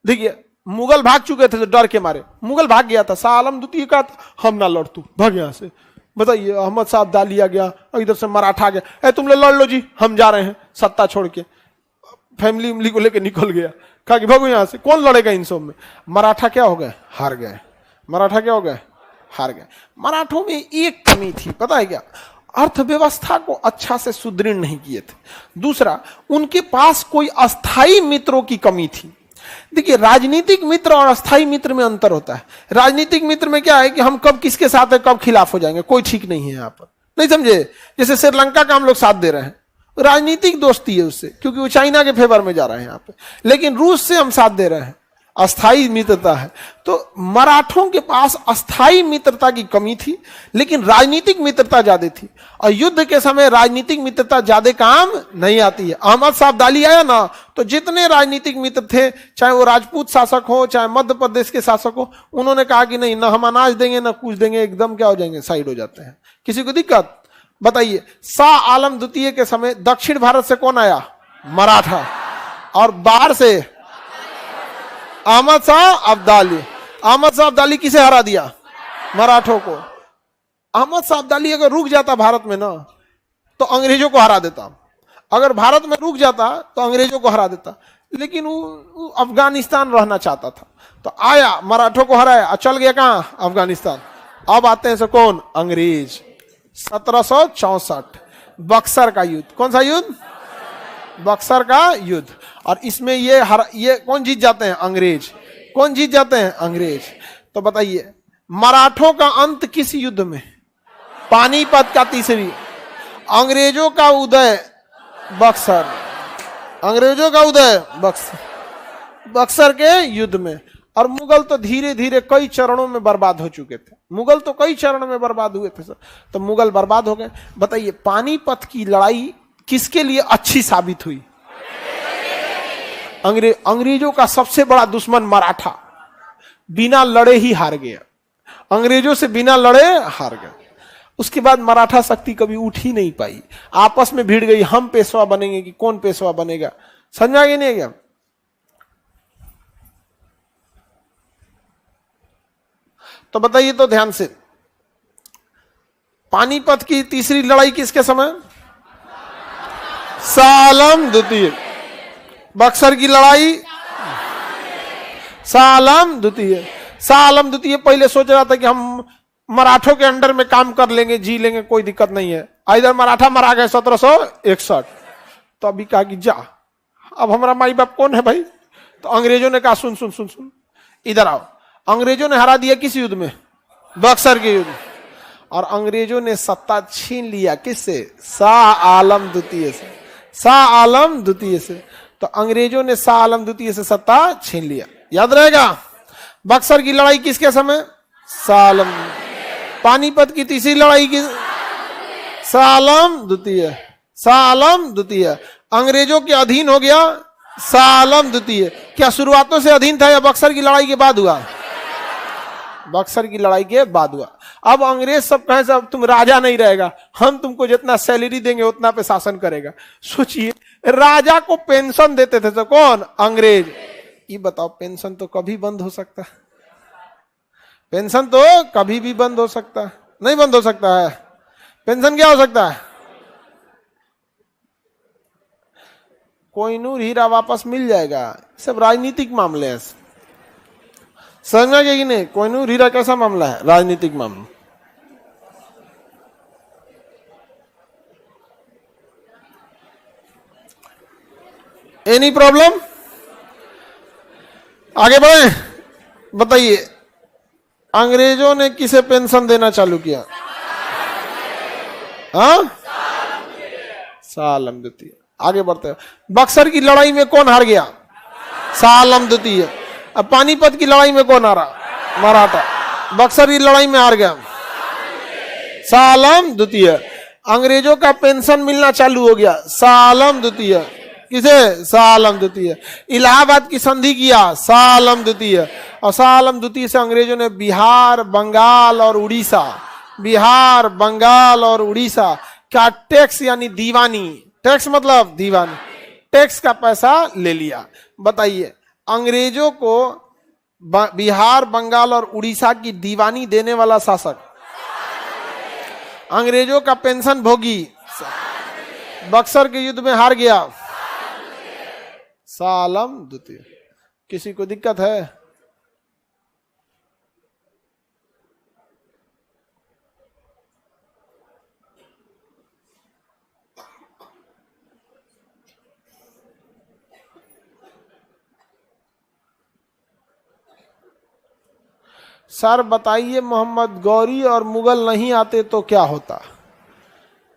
देखिए मुगल भाग चुके थे तो डर के मारे, मुगल भाग गया था। शाह आलम द्वितीय का हम ना लड़, तू भाग यहां से। बताइए, अहमद शाह अब्दाली आ गया और इधर से मराठा आ गया, तुम लोग लड़ लो जी, हम जा रहे हैं सत्ता छोड़ के। फैमिली उमली को लेके निकल गया, कहा कि भागो यहां से, कौन लड़ेगा इन सब में। मराठा क्या हो गए? हार गए। मराठा क्या हो गए? हार गए। मराठों में एक कमी थी, पता है क्या? अर्थव्यवस्था को अच्छा से सुदृढ़ नहीं किए थे। दूसरा, उनके पास कोई अस्थाई मित्रों की कमी थी। देखिए राजनीतिक मित्र और अस्थाई मित्र में अंतर होता है। राजनीतिक मित्र में क्या है कि हम कब किसके साथ है, कब खिलाफ हो जाएंगे, कोई ठीक नहीं है यहाँ पर, नहीं समझे? जैसे श्रीलंका का हम लोग साथ दे रहे हैं, राजनीतिक दोस्ती है उससे, क्योंकि वो चाइना के फेवर में जा रहे हैं यहाँ पे। लेकिन रूस से हम साथ दे रहे हैं, अस्थाई मित्रता है। तो मराठों के पास अस्थाई मित्रता की कमी थी, लेकिन राजनीतिक मित्रता ज्यादा थी। और युद्ध के समय राजनीतिक मित्रता ज्यादा काम नहीं आती है। अहमद शाह अब्दाली आया ना, तो जितने राजनीतिक मित्र थे, चाहे वो राजपूत शासक हो, चाहे मध्य प्रदेश के शासक हो, उन्होंने कहा कि नहीं, ना हम अनाज देंगे ना कुछ देंगे, एकदम क्या हो जाएंगे, साइड हो जाते हैं। किसी को दिक्कत? बताइए, शाह आलम द्वितीय के समय दक्षिण भारत से कौन आया? मराठा। और बाहर से अहमद शाह अब्दाली। अहमद शाह अब्दाली किसे हरा दिया? मराठों को। अहमद शाह अब्दाली अगर रुक जाता भारत में ना, तो अंग्रेजों को हरा देता। अगर भारत में रुक जाता तो अंग्रेजों को हरा देता। लेकिन वो अफगानिस्तान रहना चाहता था, तो आया, मराठों को हराया, चल गया कहां? अफगानिस्तान। अब आते हैं से कौन? अंग्रेज। 1764 बक्सर का युद्ध। कौन सा युद्ध? बक्सर का युद्ध। और इसमें ये कौन जीत जाते हैं? अंग्रेज। कौन जीत जाते हैं? अंग्रेज। तो बताइए, मराठों का अंत किस युद्ध में? पानीपत का तीसरी। अंग्रेजों का उदय बक्सर। अंग्रेजों का उदय बक्सर के युद्ध में। और मुगल तो धीरे धीरे कई चरणों में बर्बाद हो चुके थे। मुगल तो कई चरणों में बर्बाद हुए थे सर, तो मुगल बर्बाद हो गए। बताइए, पानीपत की लड़ाई किसके लिए अच्छी साबित हुई? अंग्रेजों का सबसे बड़ा दुश्मन मराठा। बिना लड़े ही हार गया, अंग्रेजों से बिना लड़े हार गया। उसके बाद मराठा शक्ति कभी उठ ही नहीं पाई, आपस में भिड़ गई, हम पेशवा बनेंगे कि कौन पेशवा बनेगा, समझा कि नहीं गया। तो बताइए तो ध्यान से, पानीपत की तीसरी लड़ाई किसके समय? शाह आलम द्वितीय। बक्सर की लड़ाई शाह आलम द्वितीय। शाह आलम द्वितीय पहले सोच रहा था कि हम मराठों के अंडर में काम कर लेंगे, जी लेंगे, कोई दिक्कत नहीं है। इधर मराठा मरा गए 1761, तो अभी कहा कि जा, अब हमारा माई बाप कौन है भाई। तो अंग्रेजों ने कहा सुन सुन सुन सुन, इधर आओ। अंग्रेजों ने हरा दिया किस युद्ध में? बक्सर के युद्ध। और अंग्रेजों ने सत्ता छीन लिया किससे? शाह आलम द्वितीय से। शाह आलम द्वितीय से। तो अंग्रेजों ने शाह आलम द्वितीय से सत्ता छीन लिया, याद रहेगा। बक्सर की लड़ाई किसके समय? शाह आलम। पानीपत की तीसरी लड़ाई की शाह आलम द्वितीय। शाह आलम द्वितीय अंग्रेजों के अधीन हो गया शाह आलम द्वितीय। क्या शुरुआतों से अधीन था या बक्सर की लड़ाई के बाद हुआ? बक्सर की लड़ाई के बाद हुआ। अब अंग्रेज सब कहे अब तुम राजा नहीं रहेगा, हम तुमको जितना सैलरी देंगे उतना पे शासन करेगा। सोचिए, राजा को पेंशन देते थे तो कौन? अंग्रेज। ये बताओ, पेंशन तो कभी बंद हो सकता है? पेंशन तो कभी भी बंद हो सकता है? नहीं बंद हो सकता है। पेंशन क्या हो सकता है? कोहिनूर हीरा वापस मिल जाएगा। सब राजनीतिक मामले हैं, समझना कि नहीं? कोहिनूर हीरा कैसा मामला है? राजनीतिक मामला। Any problem? आगे बढ़े, बताइए अंग्रेजों ने किसे पेंशन देना चालू किया? हाँ, शाह आलम द्वितीय। आगे बढ़ते हैं। बक्सर की लड़ाई में कौन हार गया? शाह आलम द्वितीय। अब पानीपत की लड़ाई में कौन हारा? मराठा। बक्सर की लड़ाई में हार गया शाह आलम द्वितीय। अंग्रेजों का पेंशन मिलना चालू हो गया, शाह आलम द्वितीय। किसे? शाह आलम द्वितीय। इलाहाबाद की संधि किया, शाह आलम द्वितीय। और शाह आलम द्वितीय से अंग्रेजों ने बिहार, बंगाल और उड़ीसा, बिहार, बंगाल और उड़ीसा का टैक्स यानी दीवानी, टैक्स मतलब दीवानी, टैक्स का पैसा ले लिया। बताइए, अंग्रेजों को बिहार, बंगाल और उड़ीसा की दीवानी देने वाला शासक, अंग्रेजों का पेंशन भोगी, बक्सर के युद्ध में हार गया शाह आलम द्वितीय। किसी को दिक्कत है? सर बताइए, मोहम्मद गौरी और मुगल नहीं आते तो क्या होता?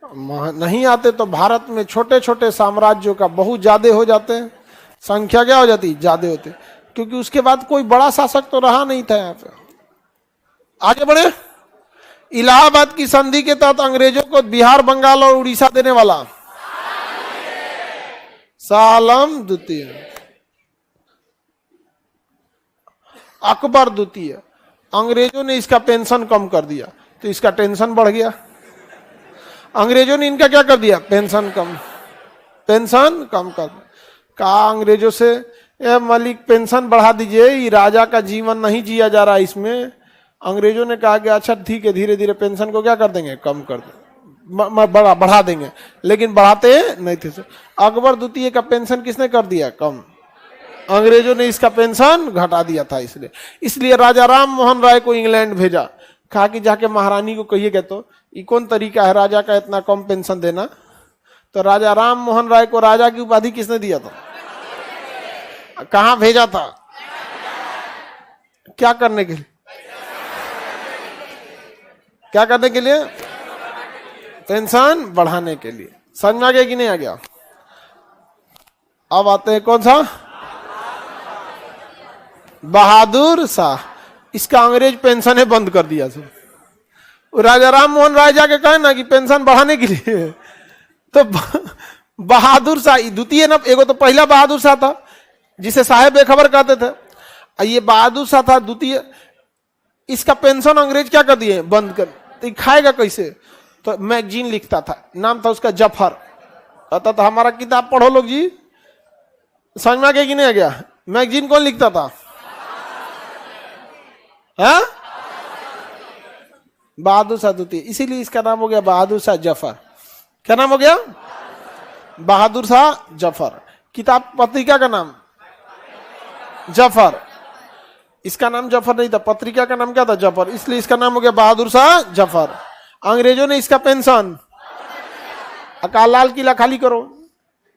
नहीं आते तो भारत में छोटे छोटे साम्राज्यों का बहुत ज्यादा हो जाते हैं, संख्या क्या हो जाती? ज्यादा होते, क्योंकि उसके बाद कोई बड़ा शासक तो रहा नहीं था यहाँ पे। आगे बढ़े। इलाहाबाद की संधि के तहत अंग्रेजों को बिहार, बंगाल और उड़ीसा देने वाला शाह आलम द्वितीय। अकबर द्वितीय। अंग्रेजों ने इसका पेंशन कम कर दिया तो इसका टेंशन बढ़ गया। अंग्रेजों ने इनका क्या कर दिया? पेंशन कम, पेंशन कम कर। कहा अंग्रेजों से, ए मलिक पेंशन बढ़ा दीजिए, ये राजा का जीवन नहीं जिया जा रहा इसमें। अंग्रेजों ने कहा कि अच्छा ठीक है, धीरे धीरे पेंशन को क्या कर देंगे? कम कर देंगे, बढ़ा देंगे, लेकिन बढ़ाते नहीं थे। अकबर द्वितीय का पेंशन किसने कर दिया? कम। अंग्रेजों ने इसका पेंशन घटा दिया था। इसलिए राजा राम मोहन राय को इंग्लैंड भेजा, कहा कि जाके महारानी को कहिएगा तो ये कौन तरीका है राजा का इतना कम पेंशन देना। तो राजा राम मोहन राय को राजा की उपाधि किसने दिया था? कहां भेजा था? क्या करने के लिए? क्या करने के लिए? पेंशन बढ़ाने के लिए। समझ में आ गया कि नहीं आ गया? अब आते हैं कौन सा? बहादुर शाह। इसका अंग्रेज पेंशन बंद कर दिया सब। राजा राम मोहन राय जाके कहे ना कि पेंशन बढ़ाने के लिए, तो बहादुर शाह द्वितीय ना, एगो तो पहला बहादुर शाह था जिसे साहेब बेखबर कहते थे, ये बहादुर शाह था द्वितीय, इसका पेंशन अंग्रेज क्या कर दिए, बंद कर। तो खाएगा कैसे? तो मैगजीन लिखता था, नाम था उसका जफर। कहता था हमारा किताब पढ़ो लोग जी, समझ में आ गया कि नहीं आ गया? मैगजीन कौन लिखता था? हाँ, बहादुर शाह द्वितीय, इसीलिए इसका नाम हो गया बहादुर शाह जफर। क्या नाम हो गया? बहादुर शाह जफर। किताब पत्रिका का नाम जफर, इसका नाम जफर नहीं था, पत्रिका का नाम क्या था? जफर, इसलिए इसका नाम हो गया बहादुर शाह जफर। अंग्रेजों ने इसका पेंशन, अकाल लाल किला खाली करो,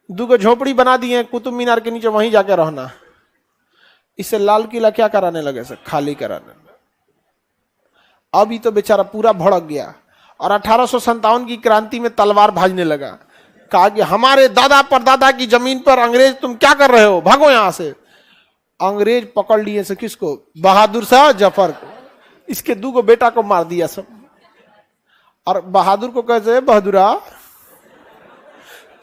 2 झोपड़ी बना दिए कुतुब मीनार के नीचे, वहीं जाके रहना। इससे लाल किला क्या कराने लगे सर? खाली कराने। अभी तो बेचारा पूरा भड़क गया और 1857 की क्रांति में तलवार भाजने लगा। कहा कि हमारे दादा परदादा की जमीन पर अंग्रेज तुम क्या कर रहे हो, भागो यहां से। अंग्रेज पकड़ लिए से किसको? बहादुर शाह जफर को। इसके 2 बेटा को मार दिया सब। और बहादुर को कहते हैं बहादुरा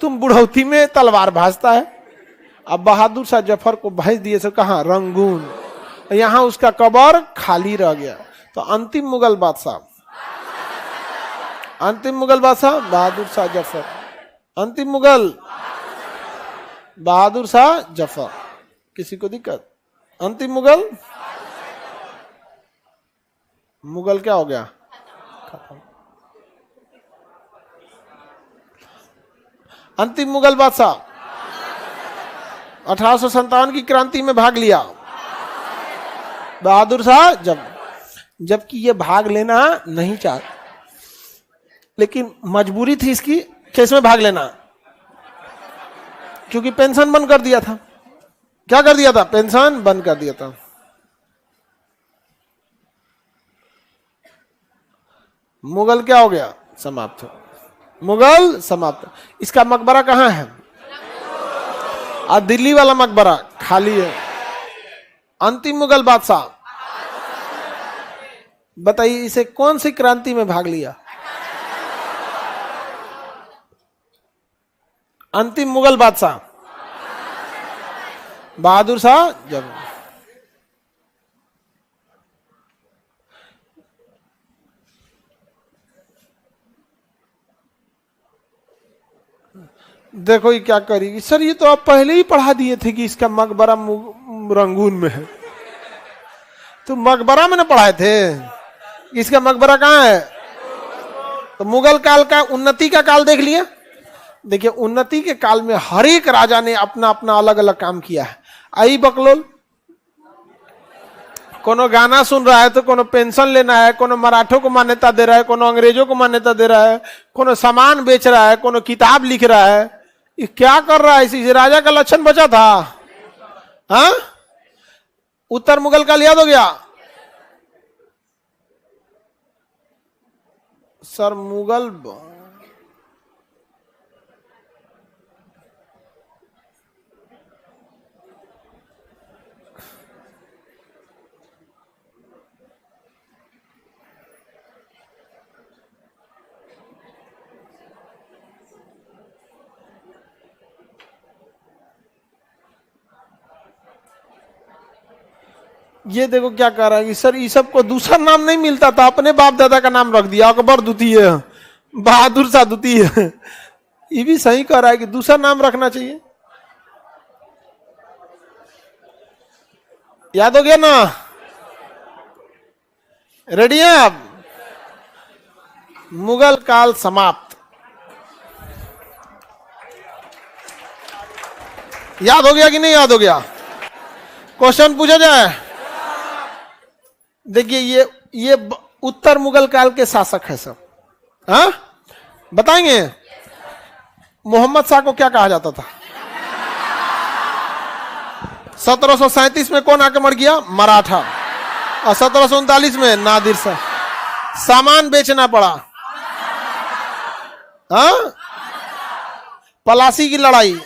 तुम बुढ़ौती में तलवार भाजता है। अब बहादुर शाह जफर को भेज दिए से कहां? रंगून। यहां उसका कब्र खाली रह गया। तो अंतिम मुगल बादशाह, अंतिम मुगल बादशाह बहादुर शाह जफर। अंतिम मुगल बहादुर शाह जफर। किसी को दिक्कत? अंतिम मुगल, मुगल क्या हो गया? अंतिम मुगल बादशाह 1857 की क्रांति में भाग लिया बहादुर शाह जबकि ये भाग लेना नहीं चाहता, लेकिन मजबूरी थी इसकी केस में भाग लेना, क्योंकि पेंशन बंद कर दिया था। क्या कर दिया था? पेंशन बंद कर दिया था। मुगल क्या हो गया? समाप्त हो। मुगल समाप्त। इसका मकबरा कहां है? और दिल्ली वाला मकबरा खाली है। अंतिम मुगल बादशाह, बताइए इसे कौन सी क्रांति में भाग लिया? अंतिम मुगल बादशाह बहादुर शाह जफर। देखो ये क्या करेगी सर, ये तो आप पहले ही पढ़ा दिए थे कि इसका मकबरा रंगून में है। तो मकबरा में ना पढ़ाए थे? इसका मकबरा कहाँ है? तो मुगल काल का उन्नति का काल देख लिया। देखिए उन्नति के काल में हर एक राजा ने अपना अपना अलग अलग काम किया है। आई बकलोल, कोनो गाना सुन रहा है तो कोनो पेंशन लेना है, कोनो मराठों को मान्यता दे रहा है, कोनो अंग्रेजों को मान्यता दे रहा है, कोनो सामान बेच रहा है, कोनो किताब लिख रहा है। ये क्या कर रहा है? इसी राजा का लक्षण बचा था। हाँ, उत्तर मुगल काल याद हो गया सर? मुगल ये देखो क्या कर रहा है सर, ये सब को दूसरा नाम नहीं मिलता था, अपने बाप दादा का नाम रख दिया, अकबर द्वितीय, बहादुर शाह द्वितीय। ये भी सही कर रहा है कि दूसरा नाम रखना चाहिए। याद हो गया ना? रेडी हैं आप? मुगल काल समाप्त। याद हो गया कि नहीं याद हो गया? क्वेश्चन पूछा जाए। देखिए ये उत्तर मुगल काल के शासक है सब। हाँ, बताएंगे मोहम्मद शाह को क्या कहा जाता था? 1737 में कौन आके मर गया? मराठा। और 1739 में नादिर शाह। सामान बेचना पड़ा। हाँ, पलासी की लड़ाई,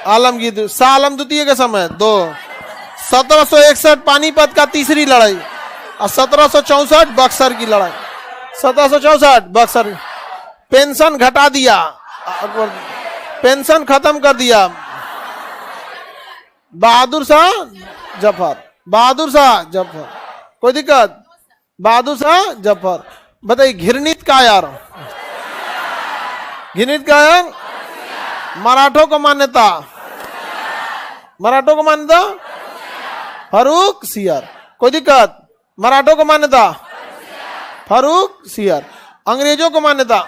आलमगीर शाह आलम द्वितीय के समय 2, 1761 पानीपत का तीसरी लड़ाई, और 1764 बक्सर की लड़ाई। 1764 बक्सर। पेंशन घटा दिया, पेंशन खत्म कर दिया बहादुर शाह जफर, बहादुर शाह जफर, कोई दिक्कत? बहादुर शाह जफर। बताइए घृणित कायर, घृणित कायर मराठों को मान्यता, मराठों को मान्यता फारूक सियर, कोई दिक्कत? मराठों को मान्यता फारूक सियर, अंग्रेजों को मान्यता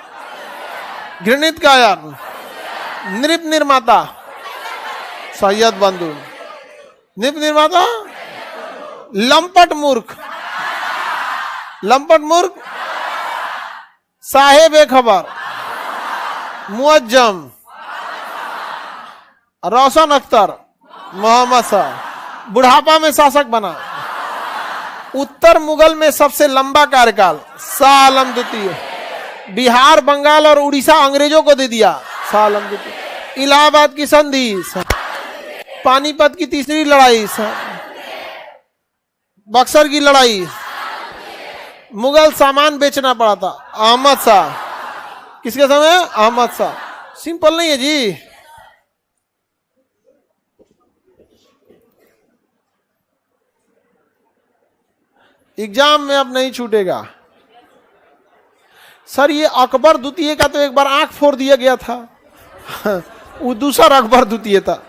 घृणित कायर, नृप निर्माता सैयद बंधु, नृप निर्माता लंपट मूर्ख, लंपट मूर्ख साहेब खबर मुअज्जम, रोशन अख्तर मोहम्मद शाह, बुढ़ापा में शासक बना, उत्तर मुगल में सबसे लंबा कार्यकाल शाह आलम द्वितीय, बिहार बंगाल और उड़ीसा अंग्रेजों को दे दिया शाह आलम द्वितीय, इलाहाबाद की संधि, पानीपत की तीसरी लड़ाई, बक्सर की लड़ाई, मुगल सामान बेचना पड़ा था अहमद शाह, किसके समय? अहमद शाह। सिंपल नहीं है जी। एग्जाम में अब नहीं छूटेगा सर। ये अकबर द्वितीय का तो एक बार आंख फोड़ दिया गया था वो दूसरा अकबर द्वितीय था,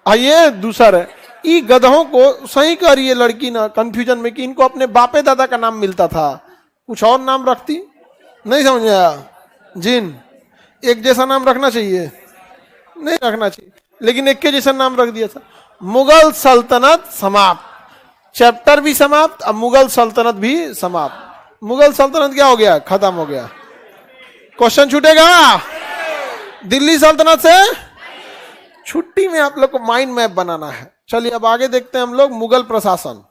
ये दूसरा है। ई गधों को सही कर रही है लड़की ना कंफ्यूजन में कि इनको अपने बापे दादा का नाम मिलता था, कुछ और नाम रखती, नहीं समझ आया। जिन एक जैसा नाम रखना चाहिए, नहीं रखना चाहिए, लेकिन एक के जैसा नाम रख दिया था। मुगल सल्तनत समाप्त, चैप्टर भी समाप्त, अब मुगल सल्तनत भी समाप्त। मुगल सल्तनत क्या हो गया? खत्म हो गया। क्वेश्चन छूटेगा दिल्ली सल्तनत से? छुट्टी में आप लोग को माइंड मैप बनाना है। चलिए अब आगे देखते हैं हम लोग मुगल प्रशासन।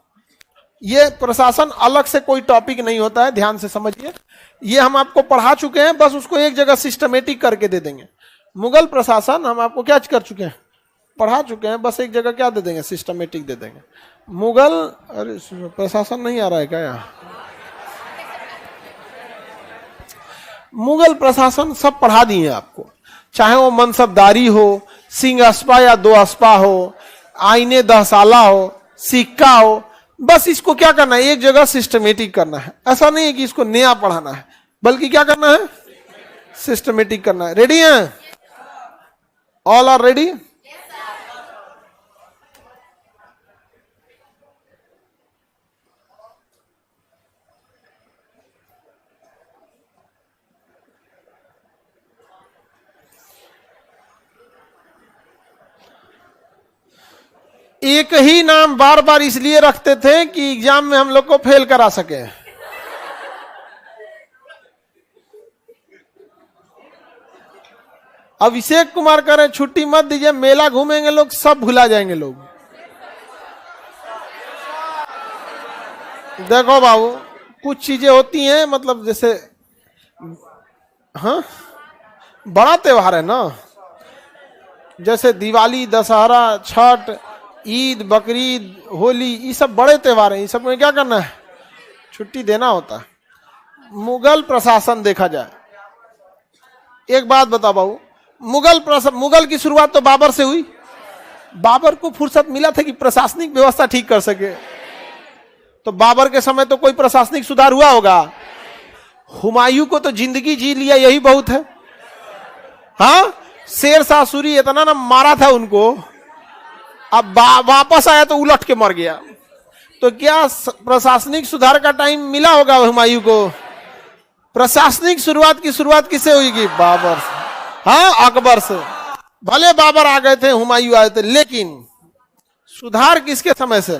ये प्रशासन अलग से कोई टॉपिक नहीं होता है, ध्यान से समझिए। ये हम आपको पढ़ा चुके हैं, बस उसको एक जगह सिस्टमेटिक करके दे देंगे। मुगल प्रशासन हम आपको क्या कर चुके हैं? पढ़ा चुके हैं, बस एक जगह क्या दे देंगे? सिस्टमेटिक दे देंगे। मुगल, अरे प्रशासन नहीं आ रहा है क्या यहाँ? मुगल प्रशासन सब पढ़ा दिए आपको, चाहे वो मनसबदारी हो, सिंह अस्पा या दो अस्पा हो, आईने दहसाला हो, सिक्का हो, बस इसको क्या करना है? एक जगह सिस्टमेटिक करना है। ऐसा नहीं है कि इसको नया पढ़ाना है, बल्कि क्या करना है? सिस्टमेटिक करना है। रेडी हैं? All are ready? एक ही नाम बार बार इसलिए रखते थे कि एग्जाम में हम लोग को फेल करा सके। अभिषेक कुमार करें, छुट्टी मत दीजिए, मेला घूमेंगे लोग, सब भुला जाएंगे लोग। देखो बाबू, कुछ चीजें होती हैं, मतलब जैसे हाँ बड़ा त्योहार है ना, जैसे दिवाली, दशहरा, छठ, ईद, बकरीद, होली, ये सब बड़े त्योहार हैं। ये सब में क्या करना है? छुट्टी देना होता है। मुगल प्रशासन देखा जाए, एक बात बता बाबू, मुगल की शुरुआत तो बाबर से हुई। बाबर को फुर्सत मिला था कि प्रशासनिक व्यवस्था ठीक कर सके, तो बाबर के समय तो कोई प्रशासनिक सुधार हुआ होगा? हुमायूं को तो जिंदगी जी लिया यही बहुत है। हाँ, शेर शाह सूरी इतना ना मारा था उनको, अब वापस आया तो उलट के मर गया। तो क्या प्रशासनिक सुधार का टाइम मिला होगा हुमायूं को? प्रशासनिक शुरुआत की शुरुआत किससे हुई? बाबर से। हाँ, अकबर से। भले बाबर आ गए थे, हुमायूं आए थे, लेकिन सुधार किसके समय से?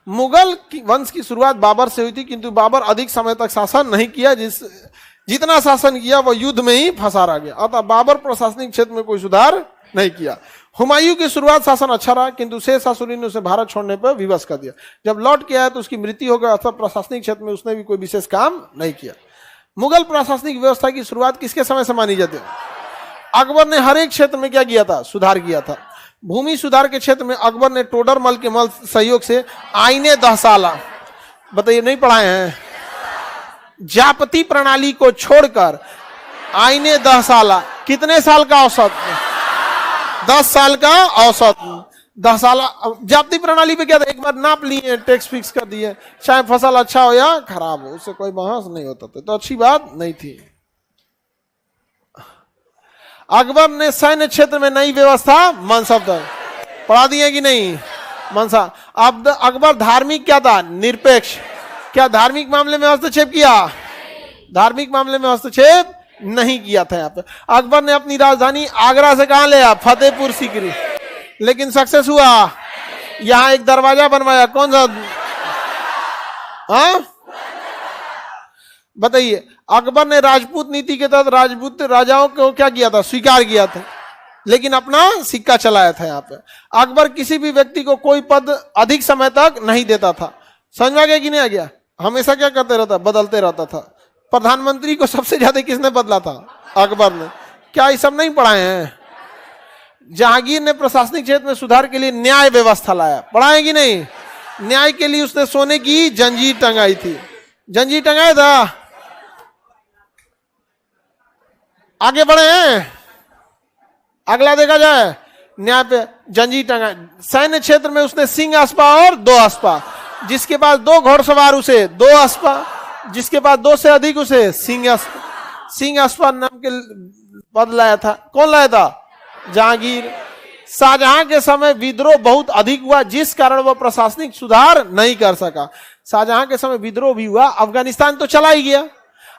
मुगल की वंश की शुरुआत बाबर से हुई थी, किंतु बाबर अधिक समय तक शासन नहीं किया। जितना शासन किया वो युद्ध में ही फंसा रह गया। अतः बाबर प्रशासनिक क्षेत्र में कोई सुधार नहीं किया। हुमायूं की शुरुआत शासन अच्छा रहा, किंतु शेर शाह सूरी ने उसे भारत छोड़ने पर विवश कर दिया। जब लौट के आया तो उसकी मृत्यु हो गई। अतः प्रशासनिक क्षेत्र में उसने भी कोई विशेष काम नहीं किया। मुगल प्रशासनिक व्यवस्था की शुरुआत किसके समय से मानी जाती है? अकबर ने हर एक क्षेत्र में क्या किया था? सुधार किया था। भूमि सुधार के क्षेत्र में अकबर ने टोडरमल के मल सहयोग से आईने दहसाला, बताइए नहीं पढ़ाए हैं? जापती प्रणाली को छोड़कर आईने दहसाला, कितने साल का औसत? 10 साल का औसत। 10 साल जाति प्रणाली पे क्या था, एक बार नाप लिए, टैक्स फिक्स कर दिए, चाहे फसल अच्छा हो या खराब हो, उससे कोई बहस नहीं होता था, तो अच्छी बात नहीं थी। अकबर ने सैन्य क्षेत्र में नई व्यवस्था मनसब पढ़ा दिए कि नहीं, मनसा। अब अकबर धार्मिक क्या था, निरपेक्ष। क्या धार्मिक मामले में हस्तक्षेप किया, धार्मिक मामले में हस्तक्षेप नहीं किया था। यहाँ पे अकबर ने अपनी राजधानी आगरा से कहां ले आया, फतेहपुर सीकरी, लेकिन सक्सेस हुआ। यहां एक दरवाजा बनवाया, कौन सा, हाँ बताइए। अकबर ने राजपूत नीति के तहत राजपूत राजाओं को क्या किया था, स्वीकार किया था, लेकिन अपना सिक्का चलाया था। यहाँ पे अकबर किसी भी व्यक्ति को कोई पद अधिक समय तक नहीं देता था। समझ में आ गया कि नहीं आ गया, हमेशा क्या करते रहता, बदलते रहता था। प्रधानमंत्री को सबसे ज्यादा किसने बदला था, अकबर ने। क्या ये सब नहीं पढ़ाए हैं। जहांगीर ने प्रशासनिक क्षेत्र में सुधार के लिए न्याय व्यवस्था लाया, पढ़ाए कि नहीं। न्याय के लिए उसने सोने की जंजीर टंगाई थी, जंजीर टंगाया था। आगे बढ़े हैं, अगला देखा जाए, न्याय पे जंजीर टंगा। सैन्य क्षेत्र में उसने सिंह अस्पा और 2 अस्पा, जिसके पास 2 घोड़सवार उसे 2 अस्पा, जिसके पास 2 से अधिक उसे सिंह अस्पा नाम के पद लाया था। कौन लाया था, जहांगीर। शाहजहां के समय विद्रोह बहुत अधिक हुआ, जिस कारण वह प्रशासनिक सुधार नहीं कर सका। शाहजहां के समय विद्रोह भी हुआ, अफगानिस्तान तो चला ही गया,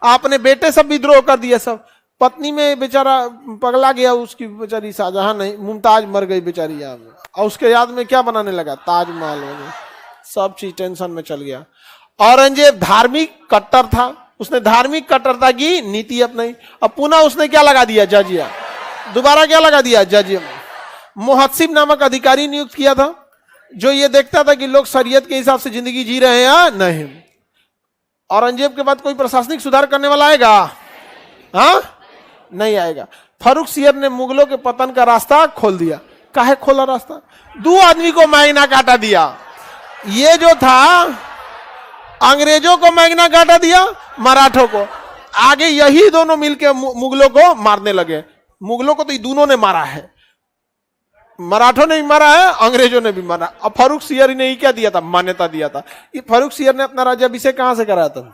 आपने बेटे सब विद्रोह कर दिया, सब पत्नी में बेचारा पगला गया, उसकी बेचारी शाहजहां नहीं, मुमताज मर गई बेचारी याद में, और उसके याद में क्या बनाने लगा, ताजमहल बने, सब चीज टेंशन में चल गया। औरंगजेब धार्मिक कट्टर था, उसने धार्मिक कट्टरता की नीति अपनाई। अब पुनः उसने क्या लगा दिया, जजिया, दोबारा क्या लगा दिया, जजिया। मुहत्सिब नामक अधिकारी नियुक्त किया था, जो ये देखता था कि लोग शरीयत के हिसाब से जिंदगी जी रहे हैं या नहीं। औरंगजेब के बाद कोई प्रशासनिक सुधार करने वाला आएगा, हाँ नहीं आएगा। फर्रुखसियर ने मुगलों के पतन का रास्ता खोल दिया। काहे खोला रास्ता, 2 आदमी को मैग्ना काटा दिया। ये जो था अंग्रेजों को मैग्ना काटा दिया, मराठों को, आगे यही दोनों मिलकर मुगलों को मारने लगे। मुगलों को तो ये दोनों ने मारा है, मराठों ने भी मारा है, अंग्रेजों ने भी मारा। अब फर्रुखसियर ने ही क्या दिया था, मान्यता दिया था। ये फर्रुखसियर ने अपना राज्याभिषेक कहां से कराया था,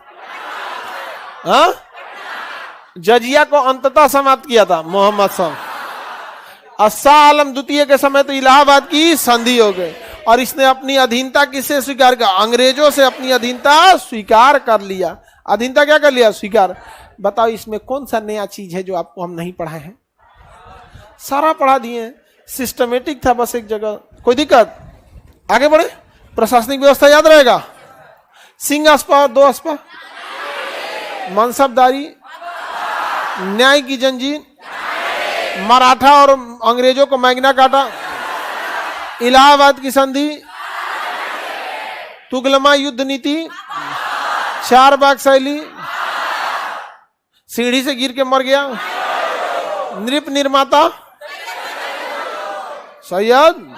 हाँ जजिया को अंततः समाप्त किया था मोहम्मद शाह। शाह आलम द्वितीय के समय तो इलाहाबाद की संधि हो गई, और इसने अपनी अधीनता किससे स्वीकार किया, अंग्रेजों से अपनी अधीनता स्वीकार कर लिया। अधीनता क्या कर लिया, स्वीकार। बताओ इसमें कौन सा नया चीज है जो आपको हम नहीं पढ़ाए हैं, सारा पढ़ा दिए, सिस्टमेटिक था, बस एक जगह। कोई दिक्कत, आगे बढ़े। प्रशासनिक व्यवस्था याद रहेगा, सिंह अस्पा और 2 अस्पा, मनसबदारी, न्याय की जंजीर, मराठा और अंग्रेजों को मैग्ना काटा, इलाहाबाद की संधि, तुगलमा युद्ध नीति, 4 बाग शैली, सीढ़ी से गिर के मर गया, नृप निर्माता, सैयद।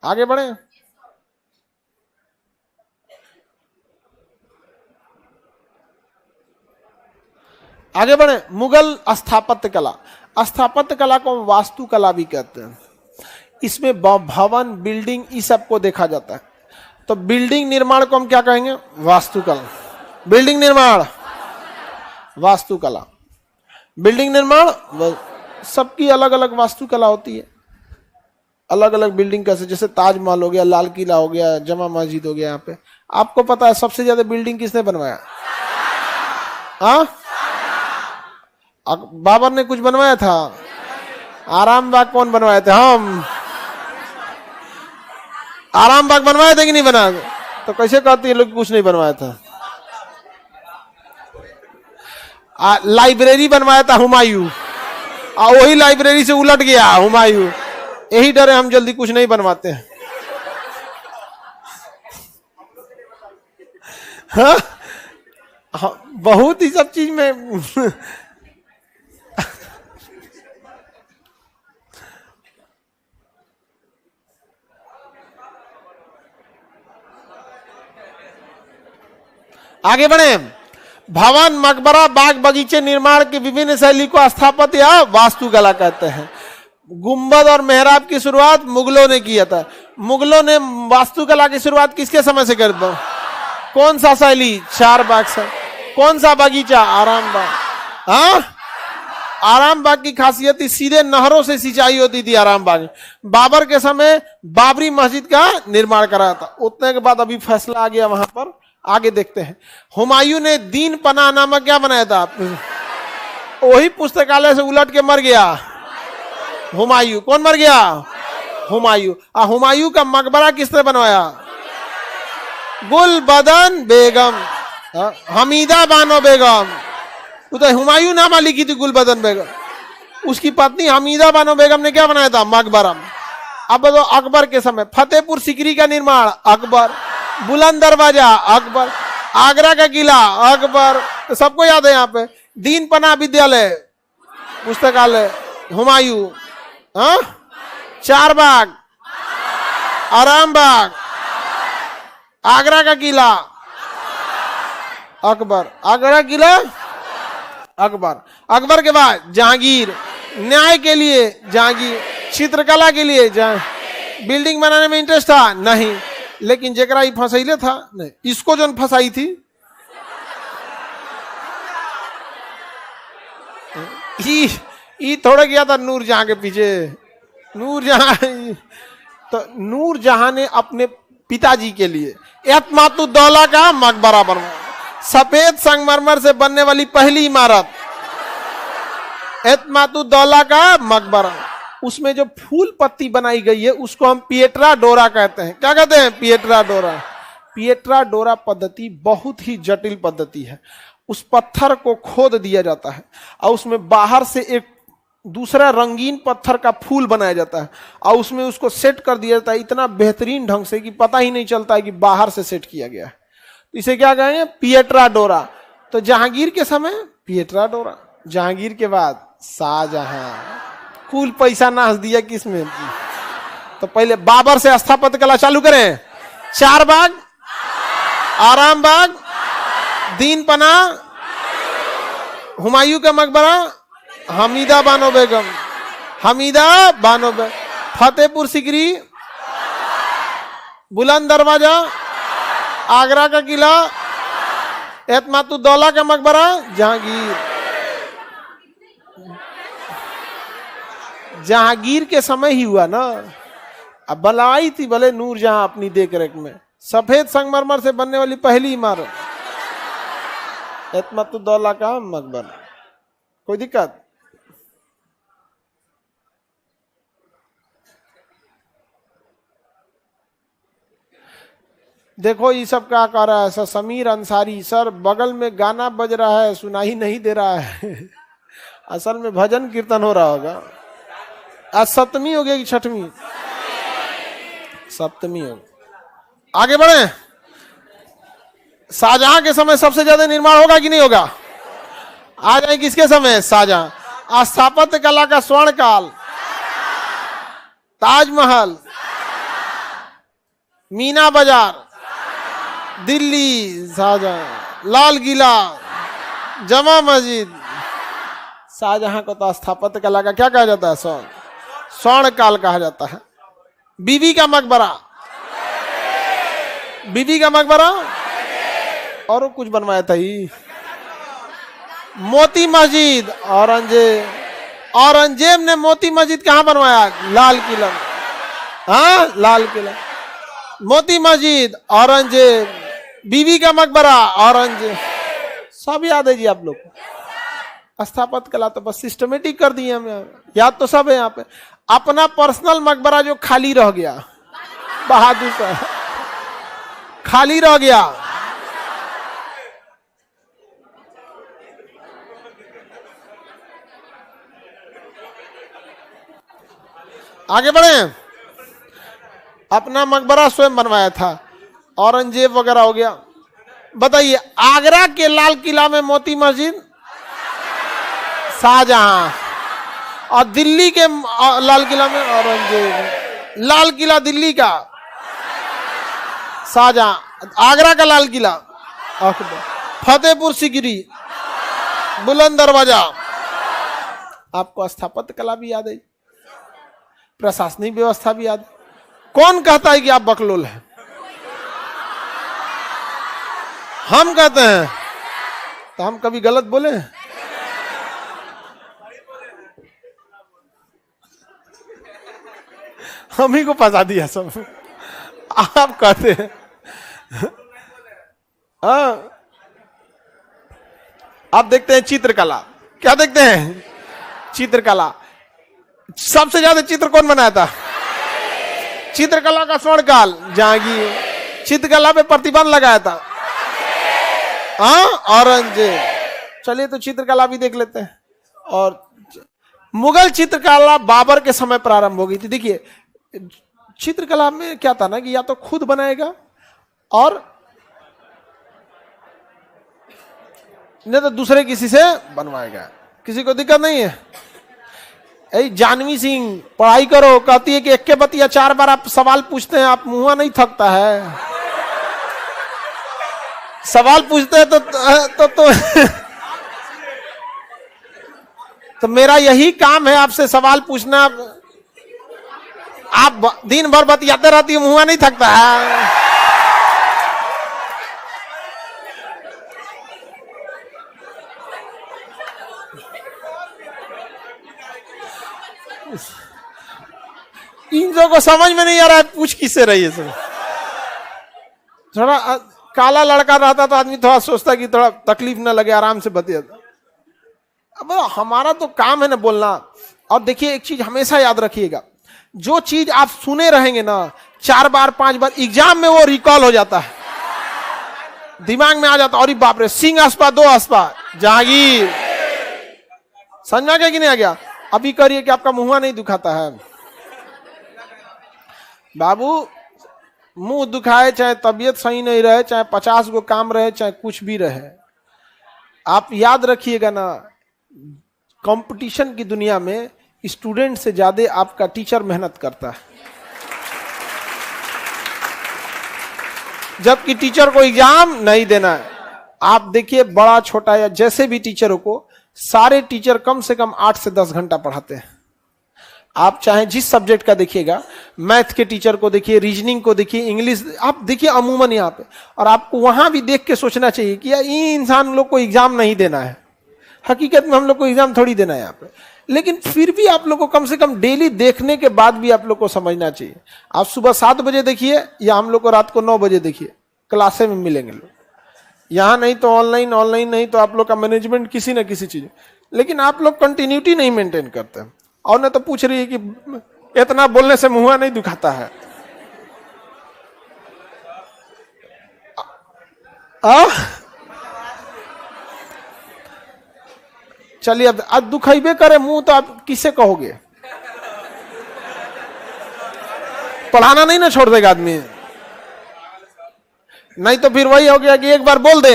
आगे बढ़े, आगे बढ़े। मुगल स्थापत्य कला, स्थापत्य कला को वास्तुकला भी कहते हैं। इसमें भवन, बिल्डिंग, इस सब को देखा जाता है। तो बिल्डिंग निर्माण को हम क्या कहेंगे, वास्तुकला। बिल्डिंग निर्माण, वास्तुकला। बिल्डिंग निर्माण, सबकी अलग अलग वास्तुकला होती है, अलग अलग बिल्डिंग कैसे, जैसे ताजमहल हो गया, लाल किला हो गया, जमा मस्जिद हो गया। यहाँ पे आपको पता है सबसे ज्यादा बिल्डिंग किसने बनवाया, हाँ बाबर ने कुछ बनवाया था, आराम बाग कौन बनवाए थे, हम आराम बाग बनवाए थे कि नहीं बनाए? तो कैसे कहते हैं लोग कुछ नहीं बनवाया था? लाइब्रेरी बनवाया था हुमायूं, और वही लाइब्रेरी से उलट गया हुमायूं। यही डरे हम जल्दी कुछ नहीं बनवाते हैं। हाँ? हाँ, बहुत ही सब चीज में आगे बढ़े। भवन, मकबरा, बाग बगीचे निर्माण की विभिन्न शैली को स्थापत्य या वास्तुकला कहते हैं। गुंबद और मेहराब की शुरुआत मुगलों ने किया था। मुगलों ने वास्तुकला की शुरुआत किसके समय से कर दो? कौन सा शैली? चारबाग से। कौन सा बगीचा? आरामबाग। हाँ, आरामबाग की खासियत थी सीधे नहरों से सिंचाई होती थी आरामबाग में। बाबर के समय बाबरी मस्जिद का निर्माण कराया था। उतने के बाद अभी फैसला आ गया वहां पर, आगे देखते हैं। हुमायूं ने दीन पनाह नामक क्या बनाया था? वही पुस्तकालय से उलट के मर गया हुमायूं। कौन मर गया? हुमायूं। हुमायूं का मकबरा किसने बनवाया? गुलबदन बेगम, हमीदा बानो बेगम। तो हुमायूं नामा लिखी थी गुलबदन बेगम। उसकी पत्नी हमीदा बानो बेगम ने क्या बनाया था? मकबरा। अब तो अकबर के समय फतेहपुर सीकरी का निर्माण अकबर, बुलंद दरवाजा अकबर, आगरा का किला अकबर, तो सबको याद है यहाँ पे। दीन पनाह विद्यालय पुस्तकालय हुमायूं। हाँ, चारबाग, आरामबाग, आगरा का किला अकबर, आगरा किला अकबर। अकबर के बाद जहांगीर, न्याय के लिए जहांगीर, चित्रकला के लिए बिल्डिंग बनाने में इंटरेस्ट था नहीं, लेकिन जेकरा ही फंसैले था नहीं, इसको जो फंसाई थी ये थोड़ा गया था नूरजहां के पीछे। नूरजहां, तो नूरजहां ने अपने पिताजी के लिए एतमातुद्दौला का मकबरा बनवाया। सफेद संगमरमर से बनने वाली पहली इमारत एतमातुद्दौला का मकबरा। उसमें जो फूल पत्ती बनाई गई है उसको हम पिएट्रा डोरा कहते हैं। क्या कहते हैं? पिएट्रा डोरा। पिएट्रा डोरा पद्धति बहुत ही जटिल पद्धति है। उस पत्थर को खोद दिया जाता है और उसमें बाहर से एक दूसरा रंगीन पत्थर का फूल बनाया जाता है और उसमें उसको सेट कर दिया जाता है इतना बेहतरीन ढंग से कि पता ही नहीं चलता है कि बाहर से सेट किया गया है। इसे क्या कहेंगे? पिएट्रा डोरा। तो जहांगीर के समय पिएट्रा डोरा, जहांगीर के बाद शाहजहां। कुल पैसा नाच दिया किसमें? तो पहले बाबर से स्थापत्य कला चालू करें। चारबाग, आरामबाग, दीन पनाह, हुमायूं का मकबरा, हमीदा बानो बेगम, हमीदा बानो बेगम, फतेहपुर सीकरी, बुलंद दरवाजा, आगरा का किला, एतमातुद्दौला का मकबरा, जहांगीर। जहांगीर के समय ही हुआ ना। अब बनाई थी भले नूरजहां अपनी देखरेख में, सफेद संगमरमर से बनने वाली पहली इमारत एतमातुद्दौला का मकबरा। कोई दिक्कत? देखो ये सब क्या कर रहा है सर? समीर अंसारी सर, बगल में गाना बज रहा है, सुनाई नहीं दे रहा है। असल में भजन कीर्तन हो रहा होगा। आज सप्तमी हो गया कि छठवीं? सप्तमी हो। आगे बढ़े। शाहजहां के समय सबसे ज्यादा निर्माण होगा कि नहीं होगा? आ जाए किसके समय? शाहजहां। स्थापत्य कला का स्वर्ण काल, ताजमहल, मीना बाजार, दिल्ली, शाहजहां, लाल किला, जमा मस्जिद। शाहजहां को तो स्थापत्य कला का क्या कहा जाता है? स्वर्ण काल कहा जाता है। बीबी का मकबरा, बीबी का मकबरा, और कुछ बनवाया था ही। मोती मस्जिद, औरंगजेब। औरंगजेब ने मोती मस्जिद कहां बनवाया? लाल किला। हाँ, लाल किला, मोती मस्जिद, औरंगजेब, बीबी का मकबरा, औरंगजेब। सब याद है जी आप लोग को। स्थापत्य कला तो बस सिस्टमेटिक कर दिए हमने, याद तो सब है यहाँ पे। अपना पर्सनल मकबरा जो खाली रह गया, बहादुर साहब खाली रह गया। आगे बढ़े। अपना मकबरा स्वयं बनवाया था, औरंगजेब वगैरह हो गया। बताइए, आगरा के लाल किला में मोती मस्जिद शाहजहां, और दिल्ली के लाल किला में औरंगजेब। लाल किला दिल्ली का शाहजहां, आगरा का लाल किला अकबर, फतेहपुर सीकरी, बुलंद दरवाजा। आपको स्थापत्य कला भी याद है? प्रशासनिक व्यवस्था भी याद। कौन कहता है कि आप बकलोल हैं? हम कहते हैं, तो हम कभी गलत बोले हैं? हम ही को फंसा दिया सब। आप कहते हैं हाँ। आप देखते हैं चित्रकला, क्या देखते हैं? चित्रकला। सबसे ज्यादा चित्र कौन बनाया था? चित्रकला का स्वर्णकाल जहांगीर। चित्रकला पे प्रतिबंध लगाया था हाँ, औरंगजेब। चलिए तो चित्रकला भी देख लेते हैं। और मुगल चित्रकला बाबर के समय प्रारंभ हो गई थी। देखिए चित्रकला में क्या था ना कि या तो खुद बनाएगा और नहीं तो दूसरे किसी से बनवाएगा, किसी को दिक्कत नहीं है। जानवी सिंह पढ़ाई करो, कहती है कि एक के बतिया 4 बार आप सवाल पूछते हैं, आप मुंह नहीं थकता है? सवाल पूछते हैं तो मेरा यही काम है आपसे सवाल पूछना। आप दिन भर बतियाते रहती है, मुंह नहीं थकता है? इन को समझ में नहीं आ रहा है, पूछ किससे रही है सब। थोड़ा काला लड़का रहता तो आदमी थोड़ा सोचता कि थोड़ा तकलीफ ना लगे, आराम से बतियाता। अब हमारा तो काम है ना बोलना। और देखिए एक चीज हमेशा याद रखिएगा, जो चीज आप सुने रहेंगे ना 4 बार 5 बार एग्जाम में वो रिकॉल हो जाता है, दिमाग में आ जाता। और बाप रे, सिंह अस्पा 2 अस्पा जहांगीर, समझ में आ गया कि नहीं आ गया? अभी करिए कि आपका मुंह नहीं दुखाता है। बाबू मुंह दुखाए, चाहे तबीयत सही नहीं रहे, चाहे 50 गो काम रहे, चाहे कुछ भी रहे, आप याद रखिएगा ना, कंपटीशन की दुनिया में स्टूडेंट से ज्यादा आपका टीचर मेहनत करता है। जबकि टीचर को एग्जाम नहीं देना है। आप देखिए बड़ा छोटा या जैसे भी टीचरों को, सारे टीचर कम से कम 8 से 10 घंटा पढ़ाते हैं। आप चाहे जिस सब्जेक्ट का देखिएगा, मैथ के टीचर को देखिए, रीजनिंग को देखिए, इंग्लिश, आप देखिए अमूमन यहाँ पे। और आपको वहां भी देख के सोचना चाहिए कि ये इंसान लोग को एग्जाम नहीं देना है। हकीकत में हम लोग को एग्जाम थोड़ी देना है यहाँ पे, लेकिन फिर भी आप लोग को कम से कम डेली देखने के बाद भी आप लोग को समझना चाहिए। आप सुबह 7 बजे देखिए या हम लोग को रात को 9 बजे देखिए, क्लासे में मिलेंगे लोग। यहाँ नहीं तो ऑनलाइन, ऑनलाइन नहीं तो आप लोग का मैनेजमेंट किसी न किसी चीज। लेकिन आप लोग कंटिन्यूटी नहीं मेंटेन करते। और न तो पूछ रही है कि इतना बोलने से मुंह नहीं दुखाता है। चलिए अब आज दुखाइबे करे मुंह, तो आप किसे कहोगे? पढ़ाना नहीं ना छोड़ देगा आदमी। नहीं तो फिर वही हो गया कि एक बार बोल दे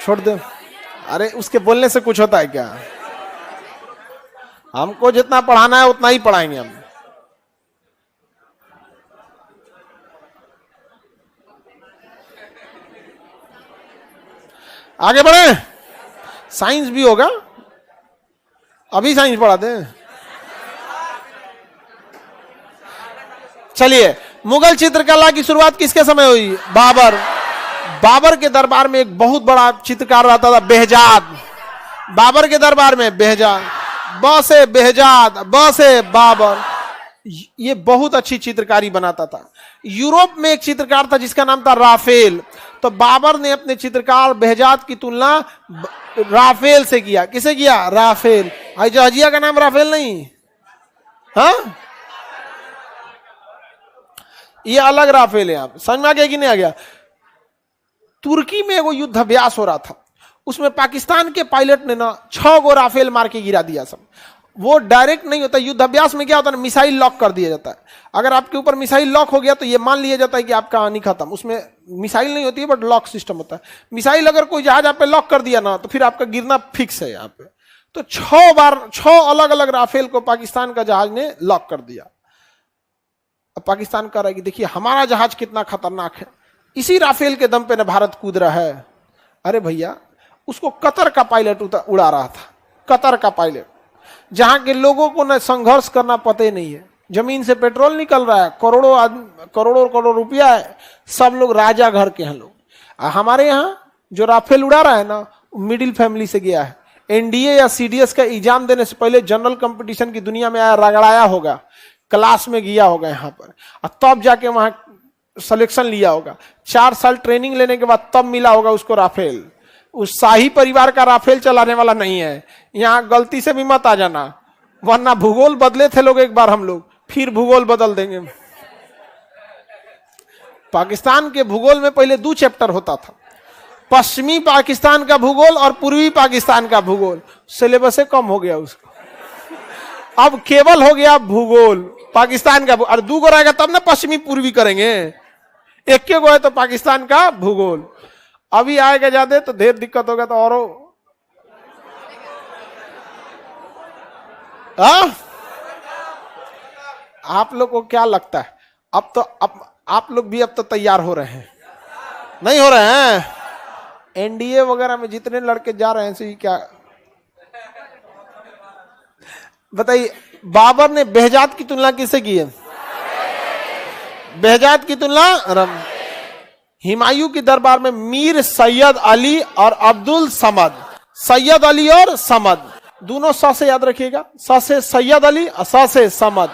छोड़ दे। अरे उसके बोलने से कुछ होता है क्या? हमको जितना पढ़ाना है उतना ही पढ़ाएंगे हम। आगे बढ़े, साइंस भी होगा, अभी साइंस पढ़ाते हैं। चलिए, मुगल चित्रकला की शुरुआत किसके समय हुई? बाबर। बाबर के दरबार में एक बहुत बड़ा चित्रकार रहता था, बेहजाद। बाबर के दरबार में बेहजाद, ब से बेहजाद, ब से बाबर, ये बहुत अच्छी चित्रकारी बनाता था। यूरोप में एक चित्रकार था जिसका नाम था राफेल। तो बाबर ने अपने चित्रकार बेहजाद की तुलना राफेल से किया। किसे किया? राफेल। जहाजिया का नाम राफेल नहीं, हाँ, ये अलग राफेल है। आप समझ में आ गया कि नहीं आ गया? तुर्की में वो युद्ध अभ्यास हो रहा था, उसमें पाकिस्तान के पायलट ने ना 6 गो राफेल मार के गिरा दिया सब। वो डायरेक्ट नहीं होता, युद्ध अभ्यास में क्या होता है, मिसाइल लॉक कर दिया जाता है। अगर आपके ऊपर मिसाइल लॉक हो गया तो ये मान लिया जाता है कि आपका कहानी खत्म। उसमें मिसाइल नहीं होती है बट लॉक सिस्टम होता है। मिसाइल अगर कोई जहाज आप पे लॉक कर दिया ना तो फिर आपका गिरना फिक्स है यहाँ पे। तो 6 अलग अलग राफेल को पाकिस्तान का जहाज ने लॉक कर दिया। अब पाकिस्तान कह रहा है कि देखिए हमारा जहाज कितना खतरनाक है, इसी राफेल के दम पे न भारत कूद रहा है। अरे भैया, उसको कतर का पायलट उड़ा रहा था। कतर का पायलट, जहां के लोगों को न संघर्ष करना पता ही नहीं है, जमीन से पेट्रोल निकल रहा है, करोड़ों आदमी, करोड़ों करोड़ रुपया है, सब लोग राजा घर के हैं लोग। हमारे यहाँ जो राफेल उड़ा रहा है ना, मिडिल फैमिली से गया है। एनडीए या सीडीएस का एग्जाम देने से पहले जनरल कंपटीशन की दुनिया में आया, रगड़ाया होगा, क्लास में गया होगा यहाँ पर, और तब जाके वहां सिलेक्शन लिया होगा। 4 साल ट्रेनिंग लेने के बाद तब मिला होगा उसको राफेल। उस शाही परिवार का राफेल चलाने वाला नहीं है। यहाँ गलती से भी मत आ जाना, वरना भूगोल बदले थे लोग एक बार, हम लोग फिर भूगोल बदल देंगे। पाकिस्तान के भूगोल में पहले 2 चैप्टर होता था, पश्चिमी पाकिस्तान का भूगोल और पूर्वी पाकिस्तान का भूगोल। सिलेबस से कम हो गया उसको, अब केवल हो गया भूगोल पाकिस्तान का। और 2 गो रहेगा तब ना पश्चिमी पूर्वी करेंगे, एक के गो है तो पाकिस्तान का भूगोल। अभी आएगा ज्यादा तो ढेर दिक्कत होगा। तो और आप लोग को क्या लगता है, अब तो आप लोग भी अब तो तैयार हो रहे हैं, नहीं हो रहे हैं? एनडीए वगैरह में जितने लड़के जा रहे हैं, सही क्या बताइए। बाबर ने बेहजाद की तुलना किससे की है? बेहजाद की तुलना हुमायूं की दरबार में मीर सैयद अली और अब्दुल समद, सैयद अली और समद दोनों स से याद रखिएगा, स से सैयद अली और स से समद,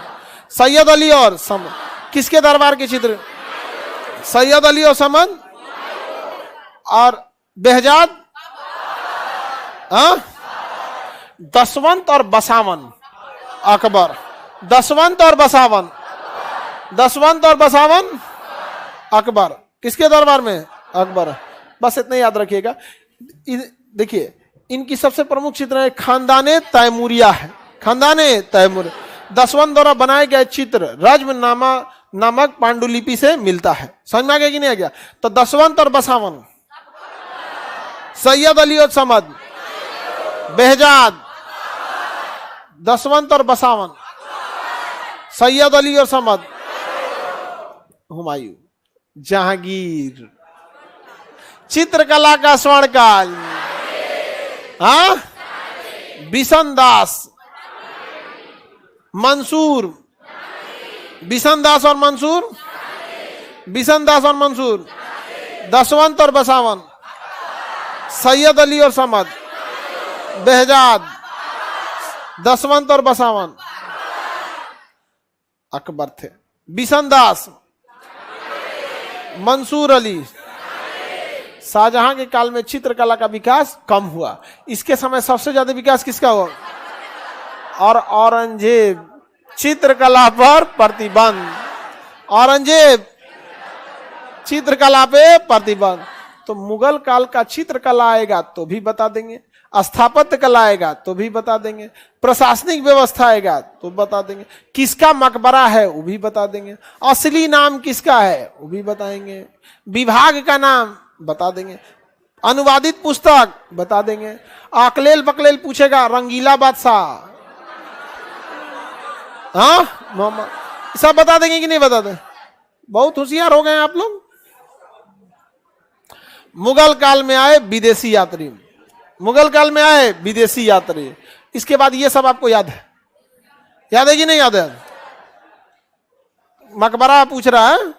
सैयद अली और समद। किसके दरबार के चित्र? सैयद अली और समद। और बेहजाद दसवंत और बसावन अकबर, दसवंत और बसावन, दसवंत और बसावन अकबर किसके दरबार में? अकबर। बस इतना याद रखिएगा। देखिए इनकी सबसे प्रमुख चित्र है खानदाने तैमूरिया है, खानदाने तैमूर। दसवंत द्वारा बनाए गए चित्र रज्म नामक पांडुलिपि से मिलता है। समझ में आ गया कि नहीं आ गया? तो दसवंत और बसावन, सैयद अली और समद, बेहजाद, दसवंत और बसावन, सैयद अली और समद, हुमायूं, जहांगीर, चित्रकला का स्वर्णकाल, हाँ, बिशन दास, मंसूर, बिशन दास और मंसूर, बिशन दास और मंसूर, दसवंत और बसावन, सैयद अली और समद, बेहजाद, दसवंत और बसावन, अकबर थे। बिशन दास, मंसूर अली। शाहजहां के काल में चित्रकला का विकास कम हुआ, इसके समय सबसे ज्यादा विकास किसका हुआ? और औरंगजेब, चित्रकला पर प्रतिबंध, औरंगजेब चित्रकला पे प्रतिबंध। तो मुगल काल का चित्रकला आएगा तो भी बता देंगे, स्थापत्य कला आएगा तो भी बता देंगे, प्रशासनिक व्यवस्था आएगा तो बता देंगे, किसका मकबरा है वो भी बता देंगे, असली नाम किसका है वो भी बताएंगे, विभाग का नाम बता देंगे, अनुवादित पुस्तक बता देंगे। अकलेल बकलेल पूछेगा रंगीला बादशाह, हाँ मोहम्मद, सब बता देंगे कि नहीं बता दें? बहुत होशियार हो गए आप लोग। मुगल काल में आए विदेशी यात्री, मुगल काल में आए विदेशी यात्री, इसके बाद ये सब आपको याद है? याद है कि नहीं याद है? मकबरा पूछ रहा है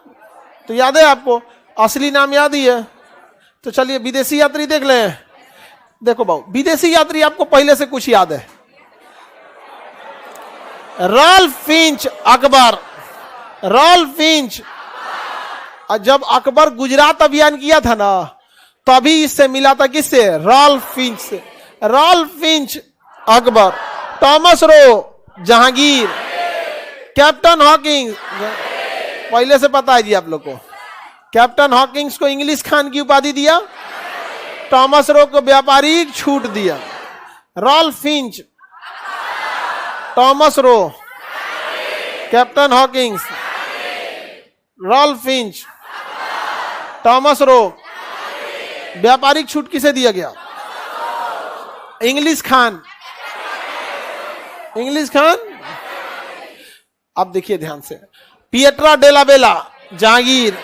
तो याद है आपको, असली नाम याद ही है। तो चलिए विदेशी यात्री देख लें। देखो बाबू, विदेशी यात्री आपको पहले से कुछ याद है? Ralph Fitch Akbar, Ralph Fitch. जब अकबर गुजरात अभियान किया था ना, तभी इससे मिला था, किससे? रॉल्फ फिंच से। Ralph Fitch Akbar, Thomas Roe Jahangir, captain Hawkins, पहले से पता है जी आप लोग को। कैप्टन हॉकिंस को इंग्लिश खान की उपाधि दिया, थॉमस रो को व्यापारिक छूट दिया। Ralph Fitch, Thomas Roe, captain Hawkins, Ralph Fitch, Thomas Roe, व्यापारिक छूट किसे दिया गया? English Khan, English Khan. अब देखिए ध्यान से, पिएट्रा डेला बेला जहांगीर,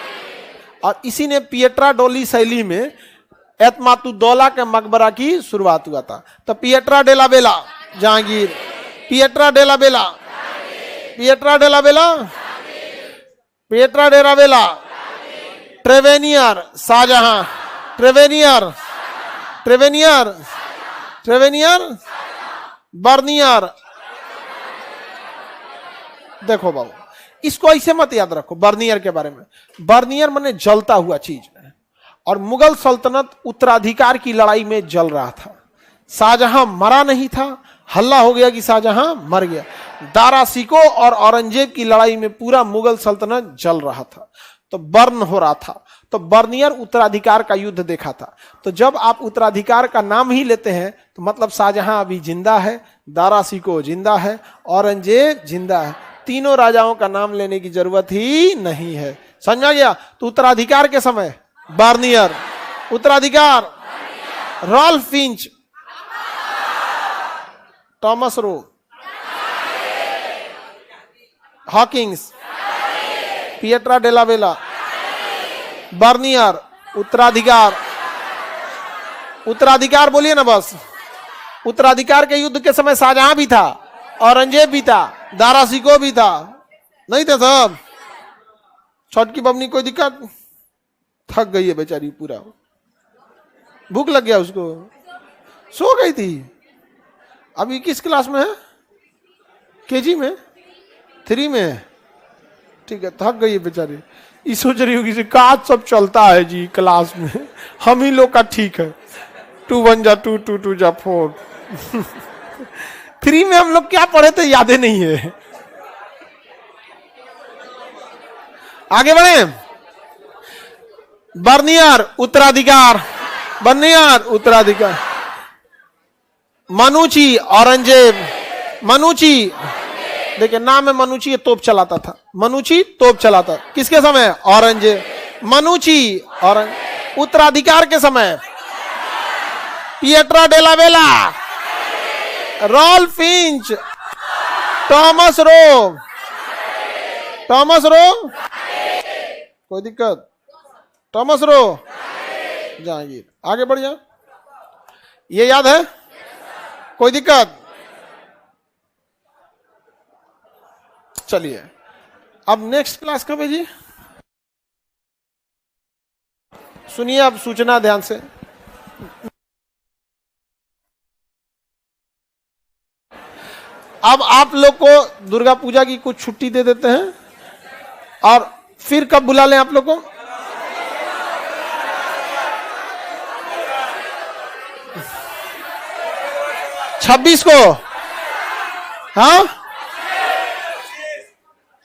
और इसी ने पिएट्रा डोली शैली में एतमातुद्दौला के मकबरा की शुरुआत हुआ था। तो पिएट्रा डेला बेला जहांगीर, पिएट्रा डेला बेला पिएट्रा डेला बेला, पिएट्रा डेरा बेला, ट्रेवेनियर शाहजहां, ट्रेवेनियर, ट्रेवेनियर, ट्रेवेनियर, बर्नियर। देखो बाबू, इसको ऐसे मत याद रखो बर्नियर के बारे में। बर्नियर माने जलता हुआ चीज है, और मुगल सल्तनत उत्तराधिकार की लड़ाई में जल रहा था। शाहजहां मरा नहीं था, हल्ला हो गया कि शाहजहां मर गया। दारा सिको और औरंगजेब की लड़ाई में पूरा मुगल सल्तनत जल रहा था, तो बर्न हो रहा था। तो बर्नियर उत्तराधिकार का युद्ध देखा था। तो जब आप उत्तराधिकार का नाम ही लेते हैं तो मतलब शाहजहां अभी जिंदा है, दारा सिको जिंदा है, औरंगजेब जिंदा है। तीनों राजाओं का नाम लेने की जरूरत ही नहीं है। समझा गया? तो उत्तराधिकार के समय बर्नियर, उत्तराधिकार Ralph Fitch, Thomas Roe, Hawkins, Pietro Della Valle, Bernier. उत्तराधिकार, उत्तराधिकार बोलिए ना बस। उत्तराधिकार के युद्ध के समय शाहजहां भी था, औरंगजेब भी था, दारा सिको भी था, नहीं थे सब? छठ की बबनी कोई दिक्कत? थक गई है बेचारी, पूरा भूख लग गया उसको, सो गई थी। अभी किस क्लास में है? केजी में, 3 में है। ठीक है, थक गई है बेचारी। ये सोच रही होगी काज सब चलता है जी क्लास में, हम ही लोग का ठीक है। 2 1 जा 2 2 2 जा 4। 3 में हम लोग क्या पढ़े थे याद ही नहीं है। आगे बढ़े। बर्नियर उत्तराधिकार, बर्नियर उत्तराधिकार। मनुची औरंगजेब, मनुची, देखिए नाम में मनुची, ये तोप चलाता था। मनुची तोप चलाता, किसके समय? औरंगजेब। मनुची औरंग। उत्तराधिकार के समय Pietro Della Valle, Ralph Fitch, Thomas Roe, Thomas Roe, कोई दिक्कत? Thomas Roe, Jahangir. आगे बढ़ जा, ये याद है? कोई दिक्कत? चलिए, अब नेक्स्ट क्लास कब है जी? सुनिए अब सूचना ध्यान से। अब आप लोग को दुर्गा पूजा की कुछ छुट्टी दे देते हैं, और फिर कब बुला लें आप लोग को? छब्बीस को, हाँ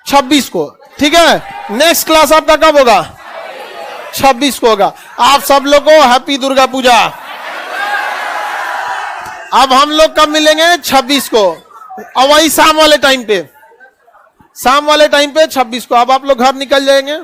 26 को, ठीक है। नेक्स्ट क्लास आपका कब होगा? 26 को होगा। आप सब लोग को हैप्पी दुर्गा पूजा। अब हम लोग कब मिलेंगे? 26 को, और वही शाम वाले टाइम पे, शाम वाले टाइम पे 26 को। अब आप लोग घर निकल जाएंगे।